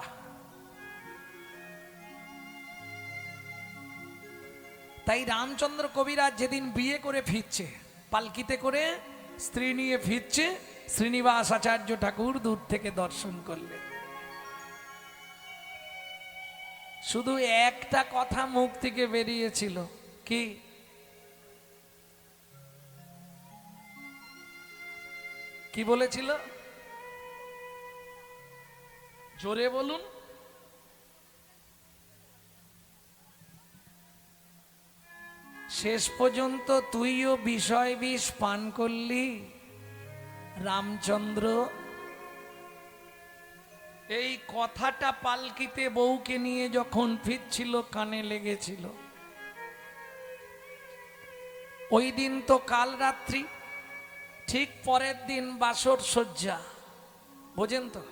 তাই রামচন্দ্র কবিরাজ যেদিন বিয়ে করে ফিরছে, পালকিতে করে স্ত্রী নিয়ে ফিরছে, শ্রীনিবাস আচার্য ঠাকুর দূর থেকে দর্শন করলেন। শুধু একটা কথা মুখ থেকে বেরিয়েছিল, কি? কি বলেছিল? জোরে বলুন। শেষ পর্যন্ত তুইও বিষয় বিষ পান করলি রামচন্দ্র। এই কথাটা পালকিতে বউকে নিয়ে যখন ফিরছিল কানে লেগেছিল। ওই দিন তো কাল রাত্রি, ঠিক পরের দিন বাসর সজ্জা, বোঝেন তো?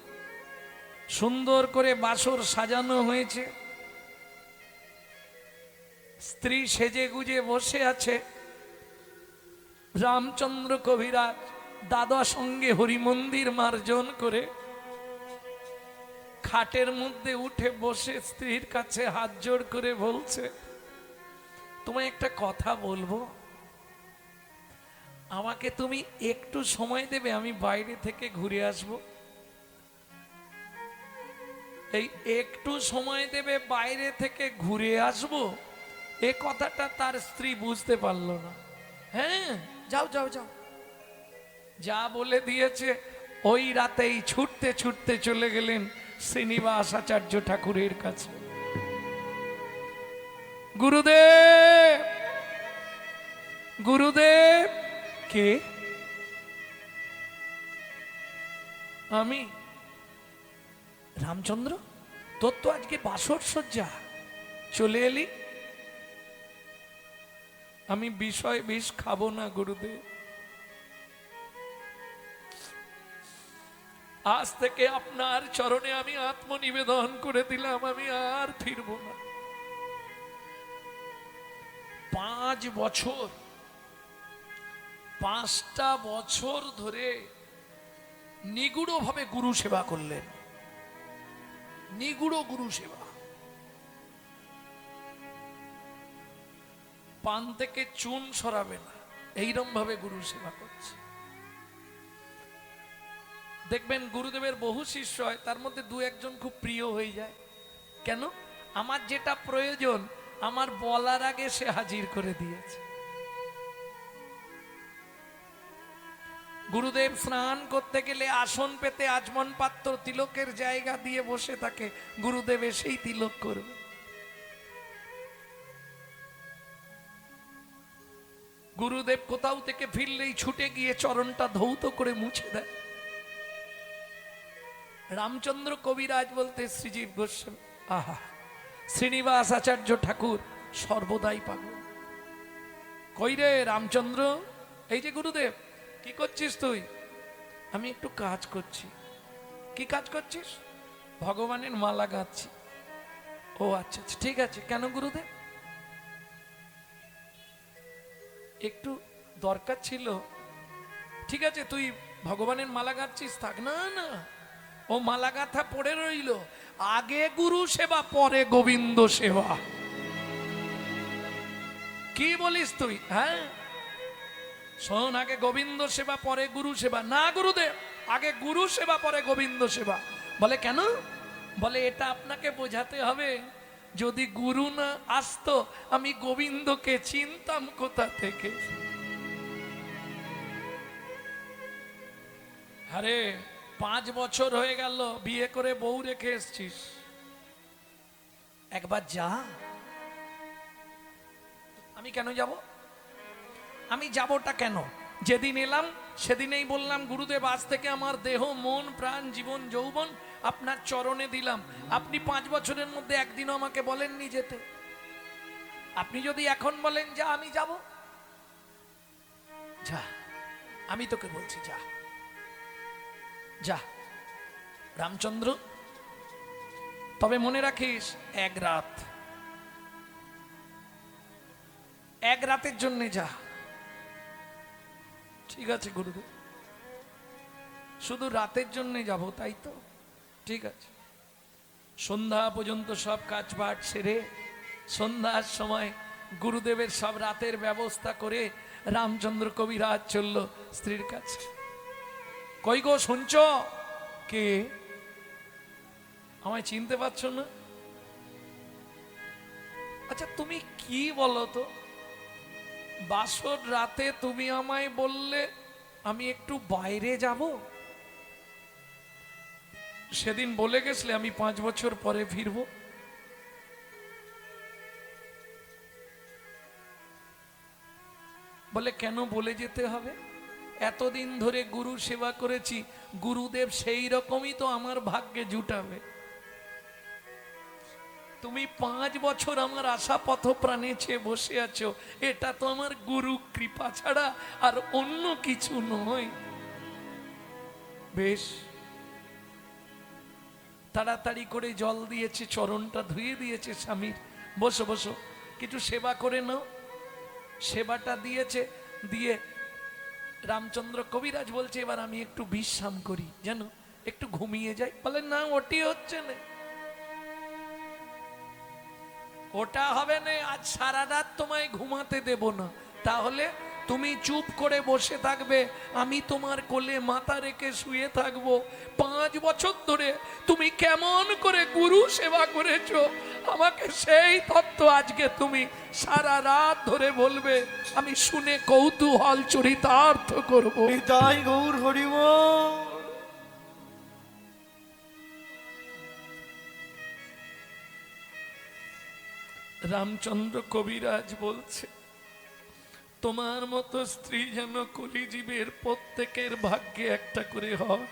সুন্দর করে বাসর সাজানো হয়েছে, স্ত্রী সেজে গুজে বসে আছে, রামচন্দ্র কবিরাজ দাদা সঙ্গে হরিমন্দির মার্জন করে খাটের মধ্যে উঠে বসে স্ত্রীর কাছে হাত জোড় করে বলছে, তোমায় একটা কথা বলবো, আমাকে তুমি একটু সময় দেবে, আমি বাইরে থেকে ঘুরে আসব। এই একটু সময় দেবে, বাইরে থেকে ঘুরে আসব, এ কথাটা তার স্ত্রী বুঝতে পারল না। হ্যাঁ, যাও যাও যাও, যা বলে দিয়েছে ওই রাতেই ছুটতে ছুটতে চলে গেলেন শ্রীনিবাস আচার্য ঠাকুরের কাছে। গুরুদেব, গুরুদেব। কে? আমি রামচন্দ্র। তোর তো আজকে বাসর সজ্জা, চলে এলি। আমি বিষয় বিষ খাবো না গুরুদেব, আজ থেকে আপনার চরণে আমি আত্মনিবেদন করে দিলাম, আমি আর ফিরবো না। 5 বছর, 5টা বছর ধরে নিগুড়ভাবে গুরু সেবা করলেন, নিগুড় গুরু সেবা। পান থেকে চুন সরাবে না, এইরকম ভাবে গুরু সেবা করছে। দেখবেন গুরুদেবের বহু শিষ্য হয়, তার মধ্যে 2-1 খুব প্রিয় হয়ে যায়। কেন? আমার যেটা প্রয়োজন আমার বলার আগে সে হাজির করে দিয়েছে। গুরুদেব স্নান করতে গেলে আসন পেতে আচমন পাত্র তিলকের জায়গা দিয়ে বসে থাকে, গুরুদেব এসেই তিলক করবে। গুরুদেব কোথাও থেকে ফিরলেই ছুটে গিয়ে চরণটা ধৌত করে মুছে দেয়। রামচন্দ্র কবিরাজ বলতে শ্রীজীব গোস্বামী, আহা, শ্রীনিবাস আচার্য ঠাকুর সর্বদাই পাগল। কই রে রামচন্দ্র? এই যে গুরুদেব। কি করছিস তুই? আমি একটু কাজ করছি। কি কাজ করছিস? ভগবানের মালা গাঁথছি। ও আচ্ছা আচ্ছা, ঠিক আছে। কেন গুরুদেব? একটু দরকার ছিল। ঠিক আছে, তুই ভগবানের মালা গাঁথছিস, থাক। না না, ও মালা গাঁথা পড়ে রইল। আগে গুরু সেবা, পরে গোবিন্দ সেবা। কি বলিস তুই? হ্যাঁ শোন, আগে গোবিন্দ সেবা পরে গুরু সেবা। না গুরুদেব, আগে গুরু সেবা পরে গোবিন্দ সেবা। বলে কেন? বলে এটা আপনাকে বোঝাতে হবে, যদি গুরু না আসতো আমি গোবিন্দকে চিনতাম কোথা থেকে। আরে 5 বছর হয়ে গেল বিয়ে করে বউ রেখে এসছিস, একবার যা। আমি কেন যাব? আমি যাবটা কেন? যেদিন এলাম সেদিনেই বললাম, গুরুদেব আজ থেকে আমার দেহ মন প্রাণ জীবন যৌবন আপনার চরণে দিলাম। আপনি 5 বছরের মধ্যে একদিনও আমাকে বলেননি যেতে। আপনি যদি এখন বলেন যা, আমি যাব। যা, আমি তোকে বলছি যা যা রামচন্দ্র। তবে মনে রাখিস, এক রাতের জন্য যা। ঠিক আছে গুরুদেব, শুধু রাতের জন্য যাব, তাই তো? ঠিক আছে। সন্ধ্যা পর্যন্ত সব কাজ বাট সেরে সন্ধ্যার সময় গুরুদেবের সব রাতের ব্যবস্থা করে রামচন্দ্র কবিরাজ চলল স্ত্রীর কাছে। কই গো, শুনছ? কে? আমায় চিনতে পারছো না? আচ্ছা তুমি কি বলো তো, বাসর রাতে তুমি আমায় বললে আমি একটু বাইরে যাব, সেদিন বলে গেছলে আমি 5 বছর পরে ফিরবো। বলে কেন বলে যেতে হবে? এতদিন ধরে গুরু সেবা করেছি, গুরুদেব সেই রকমই তো আমার ভাগ্যে জুটাবে। তুমি 5 বছর আমার আশা পথ প্রাণে চেয়ে বসে আছো, এটা তো আমার গুরু কৃপা ছাড়া আর অন্য কিছু নয়। বেশ, তাড়াতাড়ি করে জল দিয়েছে, চরণটা ধুয়ে দিয়েছে স্বামীর। বসো বসো, কিছু সেবা করে নাও। সেবাটা দিয়েছে, দিয়ে রামচন্দ্র কবিরাজ বলছে এবার আমি একটু বিশ্রাম করি, যেন একটু ঘুমিয়ে যাই। বলে না, ওটি হচ্ছে না, ওটা হবে না, আজ সারা রাত তোমায় ঘুমাতে দেব না। তাহলে তুমি চুপ করে বসে থাকবে, আমি তোমার কোলে মাথা রেখে শুয়ে থাকবো। 5 বছর ধরে তুমি কেমন করে গুরু সেবা করেছো, আমাকে সেই তত্ত্ব আজকে তুমি সারা রাত ধরে বলবে, আমি শুনে কৌতূহল চরিতার্থ করবো। তাই গৌর হরিবল। রামচন্দ্র কবিরাজ বলছে, তোমার মতো স্ত্রী যেন কলিজীবের প্রত্যেকের ভাগ্যে একটা করে হয়।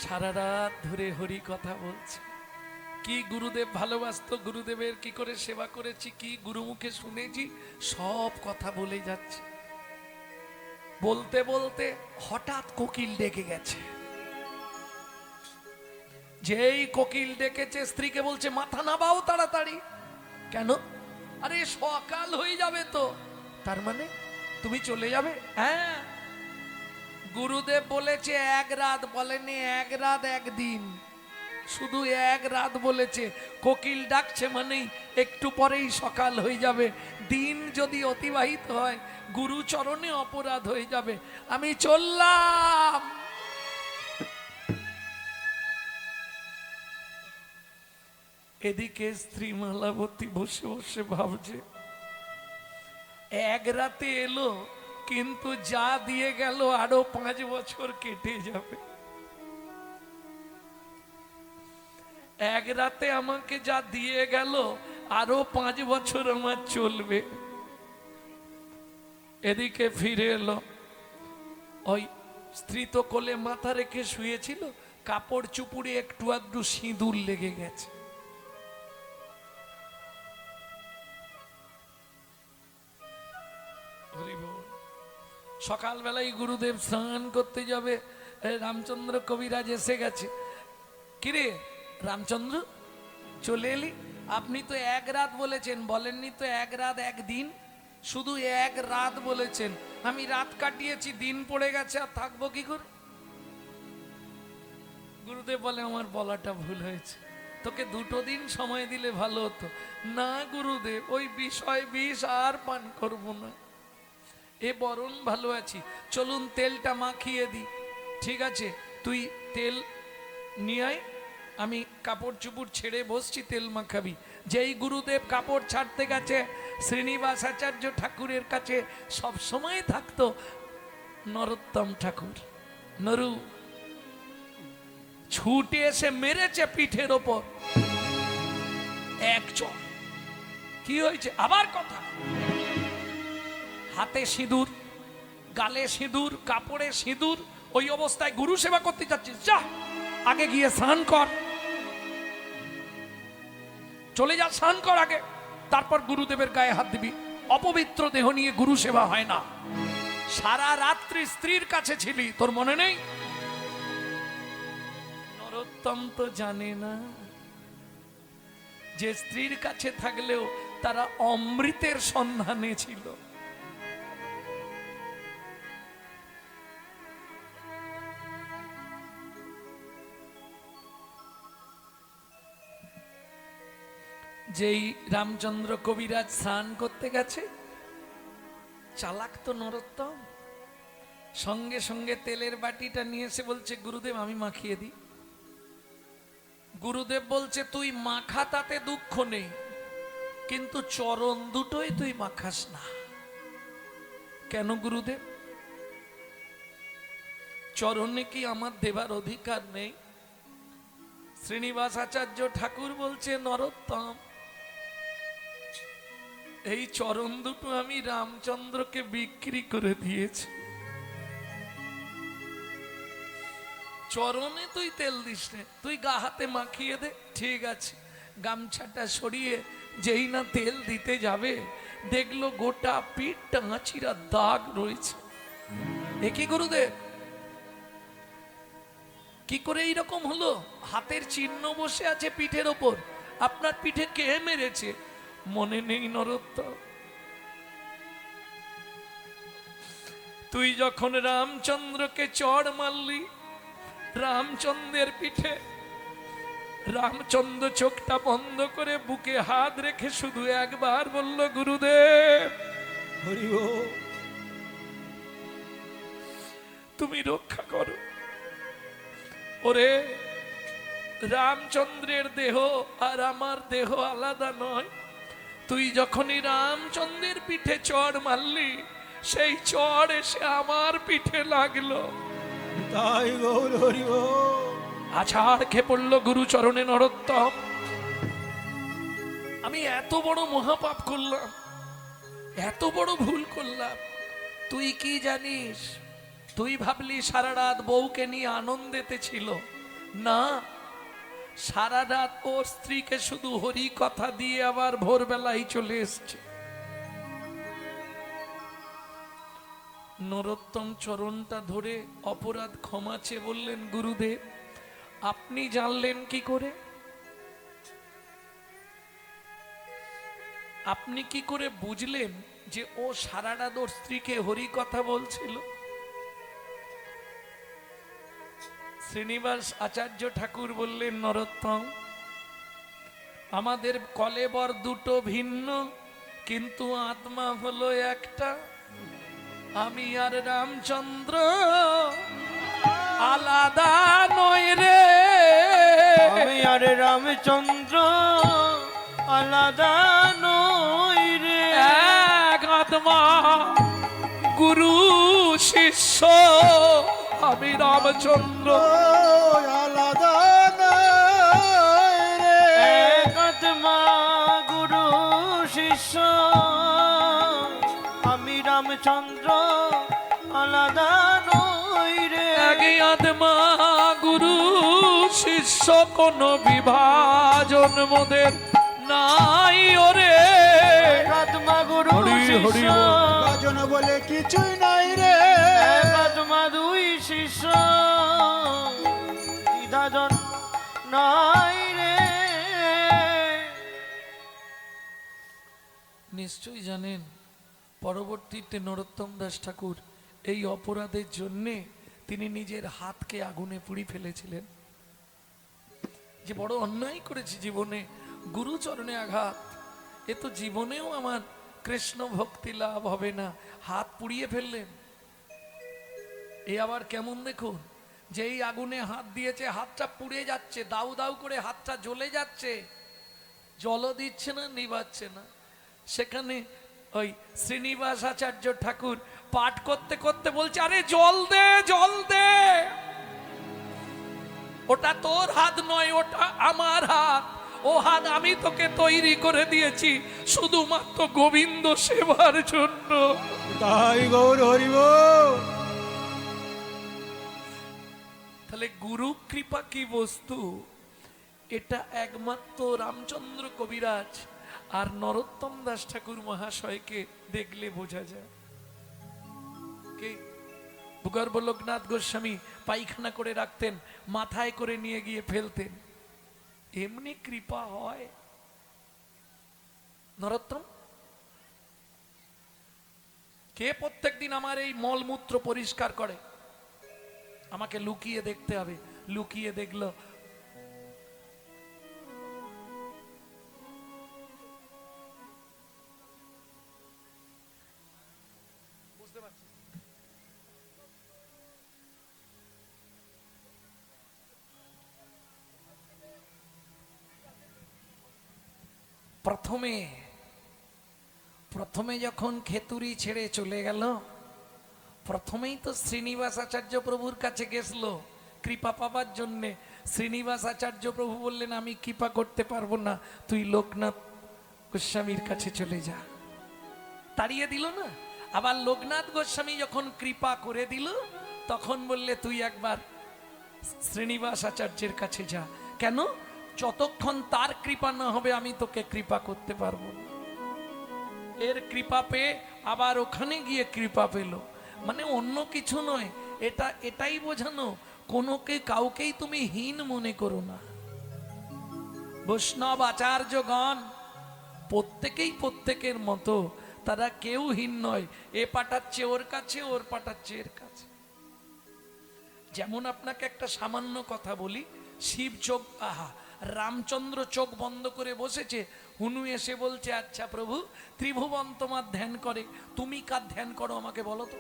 সারা রাত ধরে হরি কথা বলছে, কি গুরুদেব ভালোবাসতো, গুরুদেবের কি করে সেবা করেছি, কি গুরুমুখে শুনেছি, সব কথা বলে যাচ্ছে। বলতে বলতে হঠাৎ কোকিল ডেকে গেছে। যেই কোকিল ডেকেছে, স্ত্রীকে বলছে মাথা নাবাও তাড়াতাড়ি। কেন? আরে সকাল হয়ে যাবে তো। তার মানে তুমি চলে যাবে? হ্যাঁ, গুরুদেব বলেছে 1 রাত, বলেনি 1 রাত 1 দিন, শুধু 1 রাত বলেছে। কোকিল ডাকছে মানেই একটু পরেই সকাল হয়ে যাবে। দিন যদি অতিবাহিত হয় গুরু চরণে অপরাধ হয়ে যাবে। আমি চললাম। এদিকে স্ত্রী মালাবতী বসে বসে ভাবছে, 1 রাতে এলো, কিন্তু যা দিয়ে গেল আরো 5 বছর কেটে যাবে। 1 রাতে আমাকে যা দিয়ে গেল আরো 5 বছর আমার চলবে। এদিকে ফিরে এলো, ওই স্ত্রী তো কোলে মাথা রেখে শুয়েছিল, কাপড় চুপুরে একটু আধটু সিঁদুর লেগে গেছে। সকালবেলায় গুরুদেব স্নান করতে যাবে, রামচন্দ্র কবিরাজ এসে গেছে। কিরে রামচন্দ্র, চলে এলি? আপনি তো 1 রাত বলেছেন, বলেননি তো 1 রাত 1 দিন, শুধু 1 রাত বলেছেন। আমি রাত কাটিয়েছি, দিন পড়ে গেছে, আর থাকবো কি করে? গুরুদেব বলে আমার বলাটা ভুল হয়েছে, তোকে 2টো দিন সময় দিলে ভালো হতো। না গুরুদেব, ওই বিষয় বিষ আর পান করবো না, এ বরণ ভালো আছি, চলুন তেলটা মাখিয়ে দিই। ঠিক আছে, তুই তেল নিয়ে আয়, আমি কাপড় চুপড় ছেড়ে বসছি, তেল মাখাবি। যেই গুরুদেব কাপড় ছাড়তে গেছে, শ্রীনিবাস আচার্য ঠাকুরের কাছে সব সময় থাকতো নরোত্তম ঠাকুর। নরু ছুটে এসে মেরেছে পিঠের ওপর 1 চড়। কি হয়েছে? আবার কথা। হাতে সিঁদুর, গালে সিঁদুর, কাপড়ে সিঁদুর, ওই অবস্থায় গুরু সেবা করতে যাচ্ছিস? যা, আগে গিয়ে স্নান কর, চলে যা, স্নান কর আগে, তারপর গুরুদেবের গায়ে হাত দিবি। অপবিত্র দেহ নিয়ে গুরু সেবা হয় না। সারা রাত্রি স্ত্রীর কাছে ছিলি, তোর মনে নেই? নরোত্তম তো জানে না যে স্ত্রীর কাছে থাকলেও তারা অমৃতের সন্ধানে ছিল। যেই রামচন্দ্র কবিরাজ স্নান করতে গেছে, চালাক তো নরোত্তম, সঙ্গে সঙ্গে তেলের বাটিটা নিয়ে এসে বলছে, গুরুদেব আমি মাখিয়ে দিই। গুরুদেব বলছে, তুই মাখা তাতে দুঃখ নেই, কিন্তু চরণ দুটোই তুই মাখাস না। কেন গুরুদেব? চরণে কি আমার দেবার অধিকার নেই? শ্রীনিবাস আচার্য ঠাকুর বলছে, নরোত্তম এই চরণ দুটো আমি রামচন্দ্রকে বিক্রি করে দিয়েছি। চরণে তুই তেল দিস নে, তুই গা হাতে মাখিয়ে দে। ঠিক আছে। গামছাটা সরিয়ে যেই না তেল দিতে যাবে, দেখলো গোটা পিঠ টাঙাচিরা দাগ রয়েছে। এ কি গুরুদেব, কি করে এইরকম হলো? হাতের চিহ্ন বসে আছে পিঠের ওপর, আপনার পিঠে কে মেরেছে? মনে নেই নরোত্তম? তুই যখন রামচন্দ্রকে চড় মারলি রামচন্দ্রের পিঠে, রামচন্দ্র চোখটা বন্ধ করে বুকে হাত রেখে শুধু একবার বলল, গুরুদেব হরি বল। তুমি রক্ষা করো। ওরে, রামচন্দ্রের দেহ আর আমার দেহ আলাদা নয়। তুই যখনই রামচন্দ্রের পিঠে চড় মারলি, সেই চড় এসে আমার পিঠে লাগলো। তাই গৌর হরি বল। আছাড় খেয়ে পড়ল গুরুচরণে নরোত্তম। আমি এত বড় মহাপাপ করলাম, এত বড় ভুল করলাম। তুই কি জানিস? তুই ভাবলি সারা রাত বউকে নিয়ে আনন্দেতে ছিল। না, সারা রাত ওর স্ত্রীকে শুধু হরি কথা দিয়ে আবার ভোরবেলায় চলে এসছে। নরোত্তম চরণটা ধরে অপরাধ ক্ষমা চেয়ে বললেন, গুরুদেব আপনি জানলেন কি করে? আপনি কি করে বুঝলেন যে ও সারা রাত ওর স্ত্রীকে হরি কথা বলছিল? শ্রীনিবাস আচার্য ঠাকুর বললেন, নরোত্তম আমাদের কলেবর দুটো ভিন্ন, কিন্তু আত্মা হলো একটা। আমি আর রামচন্দ্র আলাদা নয় রে। আমি আর রামচন্দ্র আলাদা নই রে। এক আত্মা, গুরু শিষ্য আমি রামচন্দ্র। আলাদা নয় রে। এক আত্মা গুরু শিষ্য আমি রামচন্দ্র আলাদা নই রে। এক আত্মা গুরু শিষ্য, কোন বিভাজন মোদের নাই ওরে। এক আত্মা গুরু হরি হরি শিষ্য বল। ভজন বলে কিছুই নাই রে। এক আত্মা দুই শিষ্য দ্বিধাজন নাই রে। নিশ্চয়ই জানেন, পরবর্তীতে নরোত্তম দাস ঠাকুর এই অপরাধের জন্যে তিনি নিজের হাতকে আগুনে পুড়ি ফেলেছিলেন। যে বড় অন্যায় করেছি জীবনে, গুরুচরণে আঘাত, এ তো জীবনেও আমার কৃষ্ণ ভক্তি লাভ হবে না, হাত পুড়িয়ে ফেললেন। এ আবার কেমন দেখুন, যেই আগুনে হাত দিয়েছে হাতটা পুড়ে যাচ্ছে, দাউ দাউ করে হাতটা জ্বলে যাচ্ছে, জলও দিচ্ছে না, নিবাচ্ছে না। সেখানে ওই শ্রীনিবাস আচার্য ঠাকুর পাঠ করতে করতে বলছে, আরে জল দে, জল দে। ওটা তোর হাত নয়, ওটা আমার হাত। ও হাত আমি তোকে তৈরি করে দিয়েছি শুধুমাত্র গোবিন্দ সেবার জন্য। তাই গৌর হরি বল। তাহলে গুরু কৃপা কি বস্তু, এটা একমাত্র রামচন্দ্র কবিরাজ আর নরোত্তম দাস ঠাকুর মহাশয়কে দেখলে বোঝা যায়। কে? ভূগর্ভ লোকনাথ গোস্বামী পায়খানা করে রাখতেন, মাথায় করে নিয়ে গিয়ে ফেলতেন। এমনি কৃপা হয়? নরোত্তম, কে প্রত্যেকদিন আমার এই মলমূত্র পরিষ্কার করে? আমাকে লুকিয়ে দেখতে হবে। লুকিয়ে দেখলো বুঝতে পারছি। প্রথমে যখন খেতুরি ছেড়ে চলে গেল, প্রথমেই তো শ্রীনিবাস আচার্য প্রভুর কাছে গেছিল কৃপা পাবার জন্যে। শ্রীনিবাস আচার্য প্রভু বললেন, আমি কৃপা করতে পারবো না, তুই লোকনাথ গোস্বামীর কাছে চলে যা। তাড়িয়ে দিল না? আবার লোকনাথ গোস্বামী যখন কৃপা করে দিল, তখন বললে তুই একবার শ্রীনিবাস আচার্যের কাছে যা। কেন? যতক্ষণ তার কৃপা না হবে আমি তোকে কৃপা করতে পারবো না। এর কৃপা পেয়ে আবার ওখানে গিয়ে কৃপা পেল। মানে অন্য কিছু নয়, এটাই বোঝানো, কাউকেই তুমি হীন মনে করো না। বৈষ্ণব আচার্যগণ প্রত্যেকেই প্রত্যেকের মতো, তারা কেউ হীন নয়। এ পাঠাচ্ছে ওর কাছে, ওর পাঠাচ্ছে এর কাছে। যেমন আপনাকে একটা সামান্য কথা বলি, শিব চোখ, রামচন্দ্র চোখ বন্ধ করে বসেছে, হুনু এসে বলছে, আচ্ছা প্রভু, ত্রিভুবন তোমার ধ্যান করে, তুমি কার ধ্যান করো আমাকে বলো তো।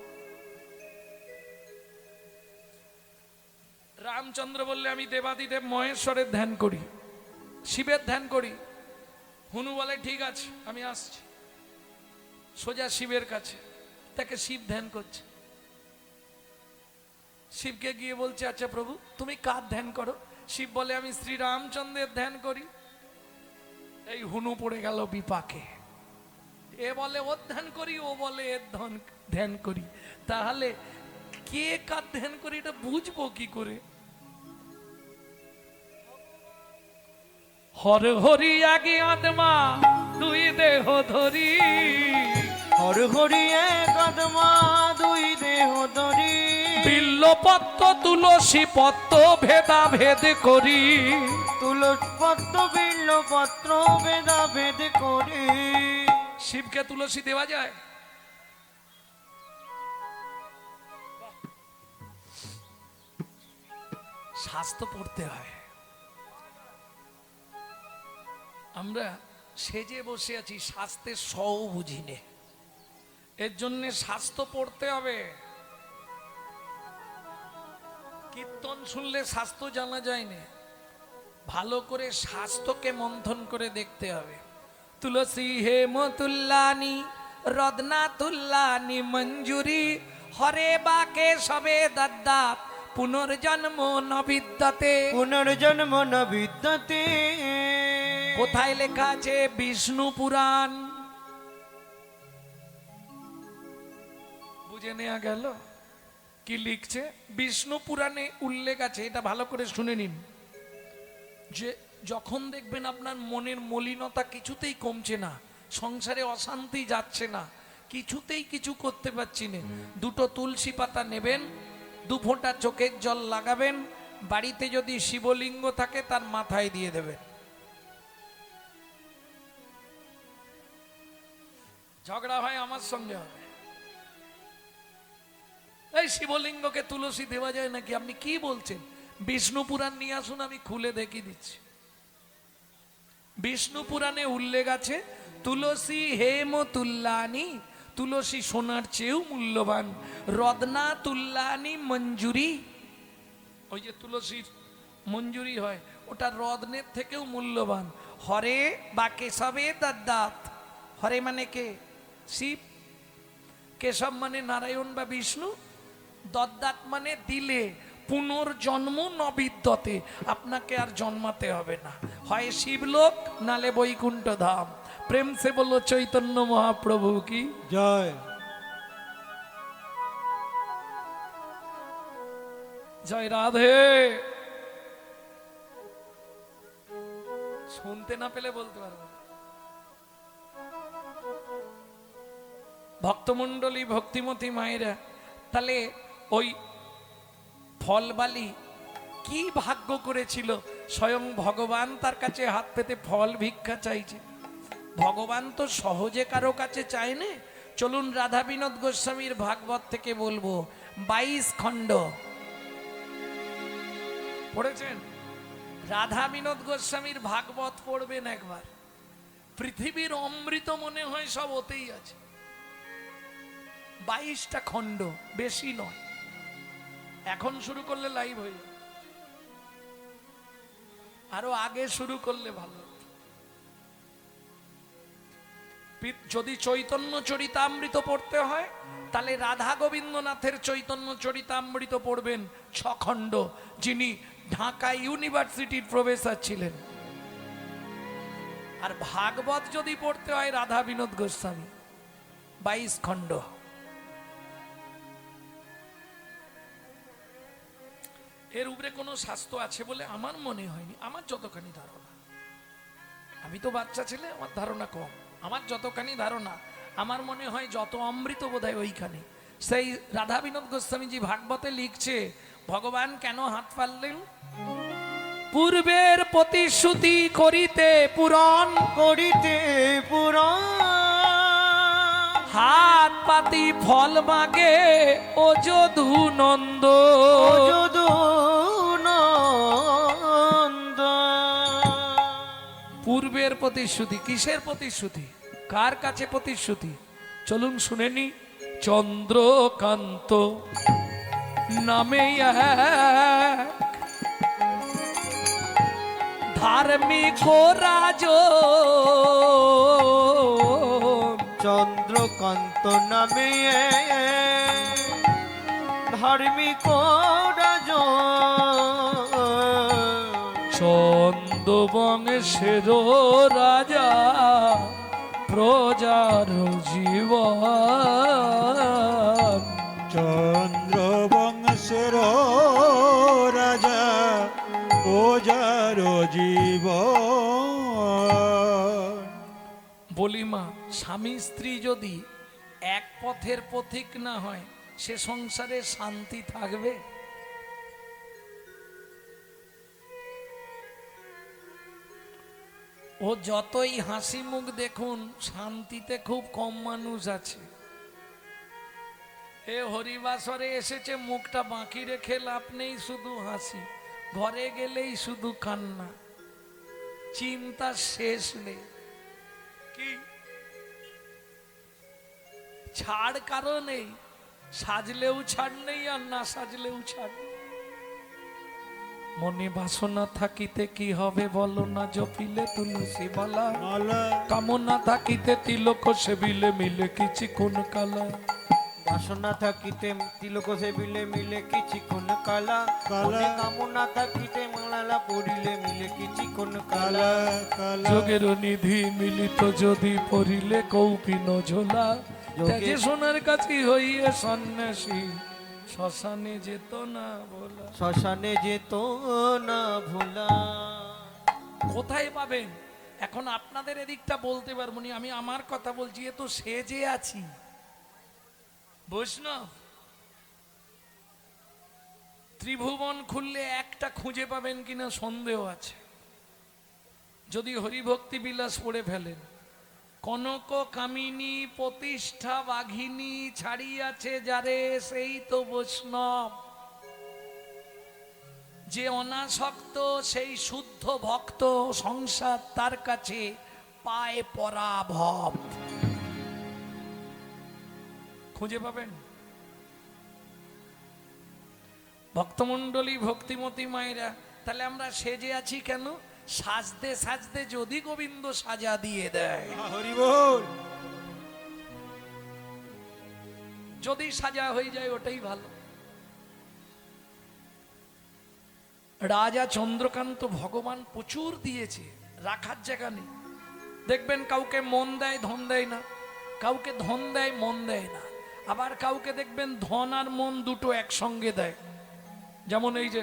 রামচন্দ্র বললে, আমি দেবাদিদেব মহেশ্বরের ধ্যান করি, শিবের ধ্যান করি। হুনু বলে, ঠিক আছে আমি আসছি। সোজা শিবের কাছে, তাকে শিব ধ্যান করছে। শিবকে গিয়ে বলছে, আচ্ছা প্রভু তুমি কার ধ্যান করো? শিব বলে, আমি শ্রী রামচন্দ্রের ধ্যান করি। এই হুনু পড়ে গেল বিপাকে। এ বলে ওর ধ্যান করি, ও বলে এর ধ্যান করি। তাহলে কে কার ধ্যান করি এটা বুঝবো কি করে? হর হরি আগে আত্মা দুই দেহ ধরি, হর হরি এক আত্মা দুই দেহ ধরি, বিল্লপত্র তুলসী পত্র ভেদা ভেদ করি, তুলসপত্র বিল্লপত্র ভেদা ভেদ করি। শিবকে তুলসী দেওয়া যায়? শাস্ত্র পড়তে হয়। আমরা সেজে বসে আছি, শাস্ত্রের সও বুঝি নে, এর জন্য শাস্ত্র পড়তে হবে। কীর্তন শুনলে শাস্ত্র জানা যায় না, ভালো করে শাস্ত্রকে মন্থন করে দেখতে হবে। তুলসী হেমতুল্লানি রদনা তুল্লানি মঞ্জুরি, হরে বাকে সবে দদ্দাত পুনর্জন্ম ন বিদ্যতে। পুনর্জন্ম ন বিদ্যতে। কোথায় লেখা আছে? বিষ্ণু পুরাণ। বুঝে নেওয়া গেল কি লিখছে? বিষ্ণু পুরাণে উল্লেখ আছে, এটা ভালো করে শুনে নিন। যে যখন দেখবেন আপনার মনের মলিনতা কিছুতেই কমছে না, সংসারে অশান্তি যাচ্ছে না, কিছুতেই কিছু করতে পারছি না, দুটো তুলসী পাতা নেবেন, 2 ফোঁটা চোখের জল লাগাবেন, বাড়িতে যদি শিবলিঙ্গ থাকে তার মাথায় দিয়ে দেবেন। ঝগড়া হয় আমার সঙ্গে হবে, এই শিবলিঙ্গকে তুলসী দেওয়া যায় নাকি? আপনি কি বলছেন? বিষ্ণু পুরাণ নিয়ে আসুন, আমি খুলে দেখিয়ে দিচ্ছি। বিষ্ণু পুরাণে উল্লেখ আছে, তুলসী হেম তুল্লানি, তুলসী সোনার চেয়েও মূল্যবান, রদনা তুল্লানি মঞ্জুরি, ওই যে তুলসীর মঞ্জুরি হয় ওটা রত্নের থেকেও মূল্যবান, হরে বা কেশবে দদ্দাত। হরে মানে কে? শিব। কেশব মানে নারায়ণ বা বিষ্ণু। দদ্দাত মানে দিলে, পুনর্জন্ম নবিদ্যতে, আপনাকে আর জন্মাতে হবে না, হয় শিবলোক নালে বৈকুণ্ঠ ধাম। প্রেম সে বললো চৈতন্য মহাপ্রভু কি জয়। জয় রাধে। শুনতে না পেলে বলতে পারবো। ভক্তমণ্ডলী, ভক্তিমতী মায়েরা, তাহলে ওই ফলবালি কি ভাগ্য করেছিল, স্বয়ং ভগবান তার কাছে হাত পেতে ফল ভিক্ষা চাইছে। ভগবান তো সহজে কারো কাছে চায় না। চলুন রাধা বিনোদ গোস্বামীর ভাগবত থেকে বলবো, 22 খণ্ড পড়েছেন? রাধা বিনোদ গোস্বামীর ভাগবত পড়বেন একবার, পৃথিবীর অমৃত মনে হয় সব ওতেই আছে। 22টা খণ্ড, বেশি নয়। এখন শুরু করলে লাইভ হয়ে যাবে, আরো আগে শুরু করলে ভালো। যদি চৈতন্য চরিতামৃত পড়তে হয় তাহলে রাধা গোবিন্দনাথের চৈতন্য চরিতামৃত পড়বেন 6 খণ্ড, যিনি ঢাকা ইউনিভার্সিটির প্রফেসর ছিলেন। আর ভাগবত যদি পড়তে হয় রাধা বিনোদ গোস্বামী, 22 খণ্ড। এর উপরে কোনো শাস্ত্র আছে বলে আমার মনে হয়নি, আমার যতখানি ধারণা। আমি তো বাচ্চা ছেলে, আমার ধারণা কম। আমার যতখানি ধারণা, আমার মনে হয় যত অমৃত বোধহয় ওইখানে। সেই রাধা বিনোদ গোস্বামীজি ভাগবতে লিখছে, ভগবান কেন হাত পারলেন? পূর্বের প্রতিশ্রুতি করিতে পূরণ করিতে পুরাণ হাত পাতি ফল মাগে ও যদু নন্দ। যদুনন্দ পূর্বের প্রতিশ্রুতি, কিসের প্রতিশ্রুতি? কার কাছে প্রতিশ্রুতি? চলুন শুনেনি। চন্দ্রকান্ত নামে এক ধার্মিক রাজন, চন্দ্রকান্ত নামে ধার্মিক রাজন, চন্দ্রবংশের রাজা প্রজার জীবন। চন্দ্রবংশের রাজা প্রজার জীবন। বলি মা, স্বামী স্ত্রী যদি এক পথের পথিক না হয়, সে সংসারে শান্তি থাকবে? ও যতই হাসি মুখ দেখুন, শান্তিতে খুব কম মানুষ আছে। এ হরিবাসরে এসেছে, মুখটা বাঁকি রেখে লাভ নেই, শুধু হাসি। ঘরে গেলেই শুধু কান্না, চিন্তা শেষ নেই। কি ছাড় কারো নেই, সাজলেও ছাড় নেই আর না সাজলেও ছাড় নেই। মনে বাসনা থাকিতে কি হবে বলো না, জপিলে তুলসী মালা। কামনা থাকিতে তিলক সেবিলে মিলে কিছু কোন কালা। বাসনা থাকিতে তিলক সেবিলে মিলে কিছুক্ষণ কালা। কালা। কামনা থাকিতে মালা পড়িলে মিলে কিছুক্ষণ কালা। যোগের নিধি মিলিত যদি পড়িলে কৌপিন ঝোলা। ত্যাগে সোনার কাছে হইয়ে সন্ন্যাসী শ্মশানে যেত না বলা। শ্মশানে যেত না ভোলা। কোথায় পাবেন? এখন আপনাদের এদিকটা বলতে পারবো না, আমি আমার কথা বলছি। এ তো সেজে আছি বৈষ্ণব। ত্রিভুবন খুললে একটা খুঁজে পাবেন কিনা সন্দেহ আছে, যদি হরিভক্তি বিলাস পড়ে ফেলেন। কনক কামিনী প্রতিষ্ঠা বাঘিনী ছাড়িয়াছে যারে, সেই তো বৈষ্ণব। যে অনাসক্ত সেই শুদ্ধ ভক্ত, সংসার তার কাছে পায় পরাভব। খুঁজে পাবেন? ভক্তমণ্ডলী, ভক্তিমতী মায়েরা, তাহলে আমরা সেজে আছি কেন? সাজতে সাজতে যদি গোবিন্দ সাজা দিয়ে দেয়, হরি বল। যদি সাজা হয়ে যায় ওটাই ভালো। রাজা চন্দ্রকান্ত ভগবান প্রচুর দিয়েছে, রাখার জায়গা নেই। দেখবেন কাউকে মন দেয়, ধন দেয় না, কাউকে ধন দেয়, মন দেয় না। আবার কাউকে দেখবেন ধন আর মন দুটো একসঙ্গে দেয়। যেমন এই যে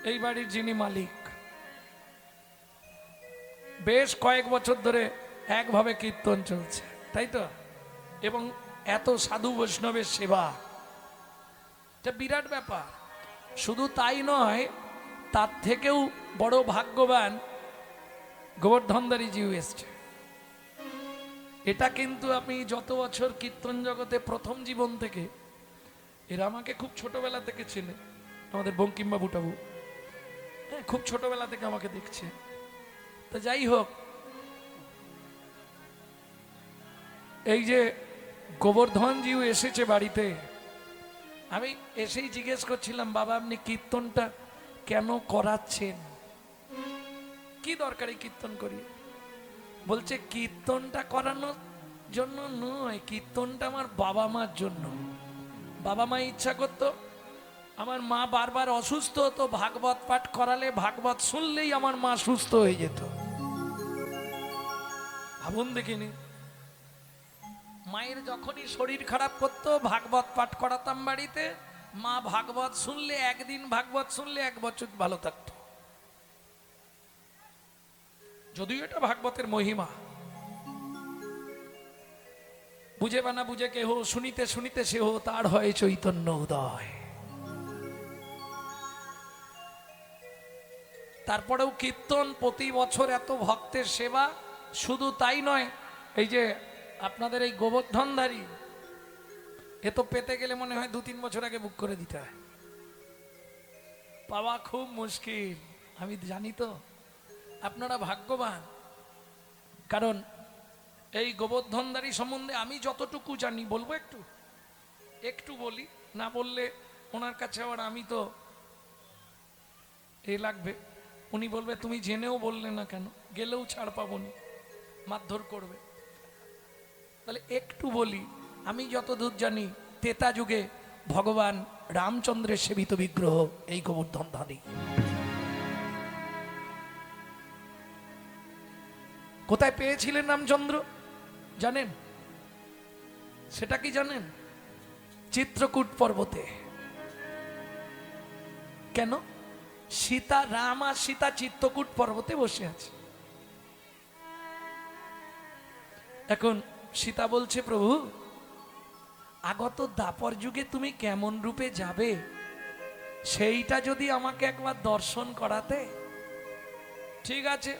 এই বাড়ির যিনি মালিক, বেশ কয়েক বছর ধরে একভাবে কীর্তন চলছে, তাই তো? এবং এত সাধু বৈষ্ণবের সেবা, এটা বিরাট ব্যাপার। শুধু তাই নয়, তার থেকেও বড় ভাগ্যবান গোবর্ধনদারি জিউ এসছে। এটা কিন্তু আমি যত বছর কীর্তন জগতে প্রথম জীবন থেকে, এরা আমাকে খুব ছোটবেলা থেকে চেনে, আমাদের বঙ্কিমবাবু টাবু, হ্যাঁ, খুব ছোটবেলা থেকে আমাকে দেখছে। তো যাই হোক, এই যে গোবর্ধনজিও এসেছে বাড়িতে, আমি এসেই জিজ্ঞেস করছিলাম, বাবা আপনি কীর্তনটা কেন করাচ্ছেন, কি দরকার এই কীর্তন করি? বলছে কীর্তনটা করানোর জন্য নয়, কীর্তনটা আমার বাবা মার জন্য। বাবা মা ইচ্ছা করতো, আমার মা বারবার অসুস্থ হতো, ভাগবত পাঠ করালে, ভাগবত শুনলেই আমার মা সুস্থ হয়ে যেত। ভাবুন দেখিনি, মায়ের যখনই শরীর খারাপ করতো, ভাগবত পাঠ করাতাম বাড়িতে, মা ভাগবত শুনলে, একদিন ভাগবত শুনলে 1 বছর ভালো থাকতো। যদিও এটা ভাগবতের মহিমা, বুঝে বা না বুঝে কেহ, শুনিতে শুনিতে সেহ তার হয় চৈতন্য উদয়। তারপরেও কীর্তন প্রতি বছর এত ভক্তের সেবা, শুধু তাই নয়, এই যে আপনাদের এই গোবর্ধনধারী, এ তো পেতে গেলে মনে হয় 2-3 বছর আগে বুক করে দিতে হয়, পাওয়া খুব মুশকিল। আমি জানি তো আপনারা ভাগ্যবান, কারণ এই গোবর্ধনধারী সম্বন্ধে আমি যতটুকু জানি, বলবো একটু বলি, না বললে ওনার কাছে আবার আমি তো এ লাগবে, উনি বলবে তুমি জেনেও বললে না কেন, গেলেও ছাড় পাবনি, মারধর করবে। তাহলে একটু বলি, আমি যতদূর জানি, ত্রেতা যুগে ভগবান রামচন্দ্রের সেবিত বিগ্রহ এই গোবর্ধনধারী। কোথায় পেয়েছিলেন রামচন্দ্র জানেন? সেটা কি জানেন? চিত্রকূট পর্বতে। কেন? সীতা, রাম আর সীতা চিত্রকূট পর্বতে বসে আছে। এখন সীতা বলছে, প্রভু আগত দাপর যুগে তুমি কেমন রূপে যাবে, সেইটা যদি আমাকে একবার দর্শন করাতে। ঠিক আছে,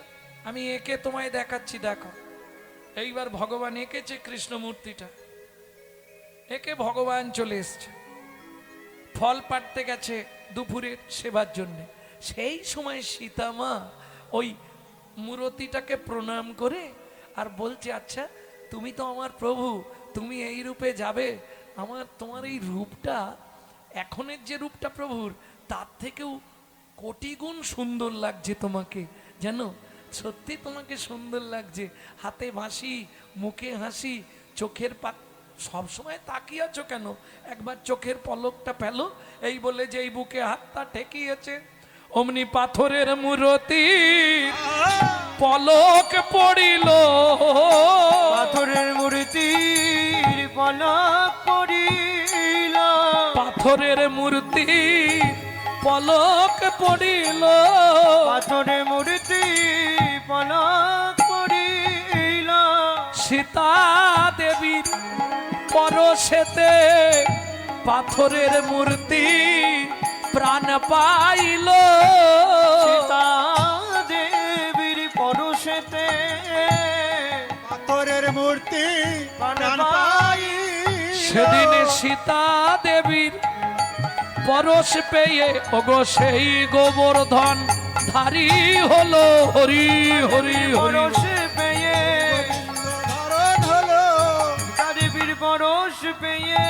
আমি একে তোমায় দেখাচ্ছি, দেখো। এইবার ভগবান এঁকেছে কৃষ্ণমূর্তিটা, একে ভগবান চলে এসছে, ফল পাড়তে গেছে দুপুরের সেবার জন্য। সেই সময় সীতা মা ওই মূর্তিটাকে প্রণাম করে আর বলছে, আচ্ছা তুমি তো আমার প্রভু, তুমি এই রূপে যাবে, তোমার এই রূপটা, এখনের যে রূপটা প্রভুর, তার থেকেও কোটি গুণ সুন্দর লাগছে তোমাকে, জানো? সত্যি তোমাকে সুন্দর লাগছে, হাতে বাঁশি, মুখে হাসি, চোখের সবসময় তাকিয়ে আছো কেন? একবার চোখের পলকটা ফেলো। এই বলে যে এই বুকে হাতটা ঠেকিয়েছে, অমনি পাথরের মূর্তি পলক পড়িল, পাথরের মূর্তির পলক পড়িল, পাথরের মূর্তি পলক পড়িল, পাথরের মূর্তি পলক পড়িল, সীতা দেবীর পরশেতে পাথরের মূর্তি প্রাণ পাইল, সীতা দেবীর পরশেতে পাথরের মূর্তি প্রাণ পাইল। সেদিন সীতা দেবীর পরশ পেয়ে ওগো সেই গোবর্ধন ধারী হলো, হরি হরি হরি। পরশ পেয়ে ধারণ হলো, সীতা দেবীর পরশ পেয়ে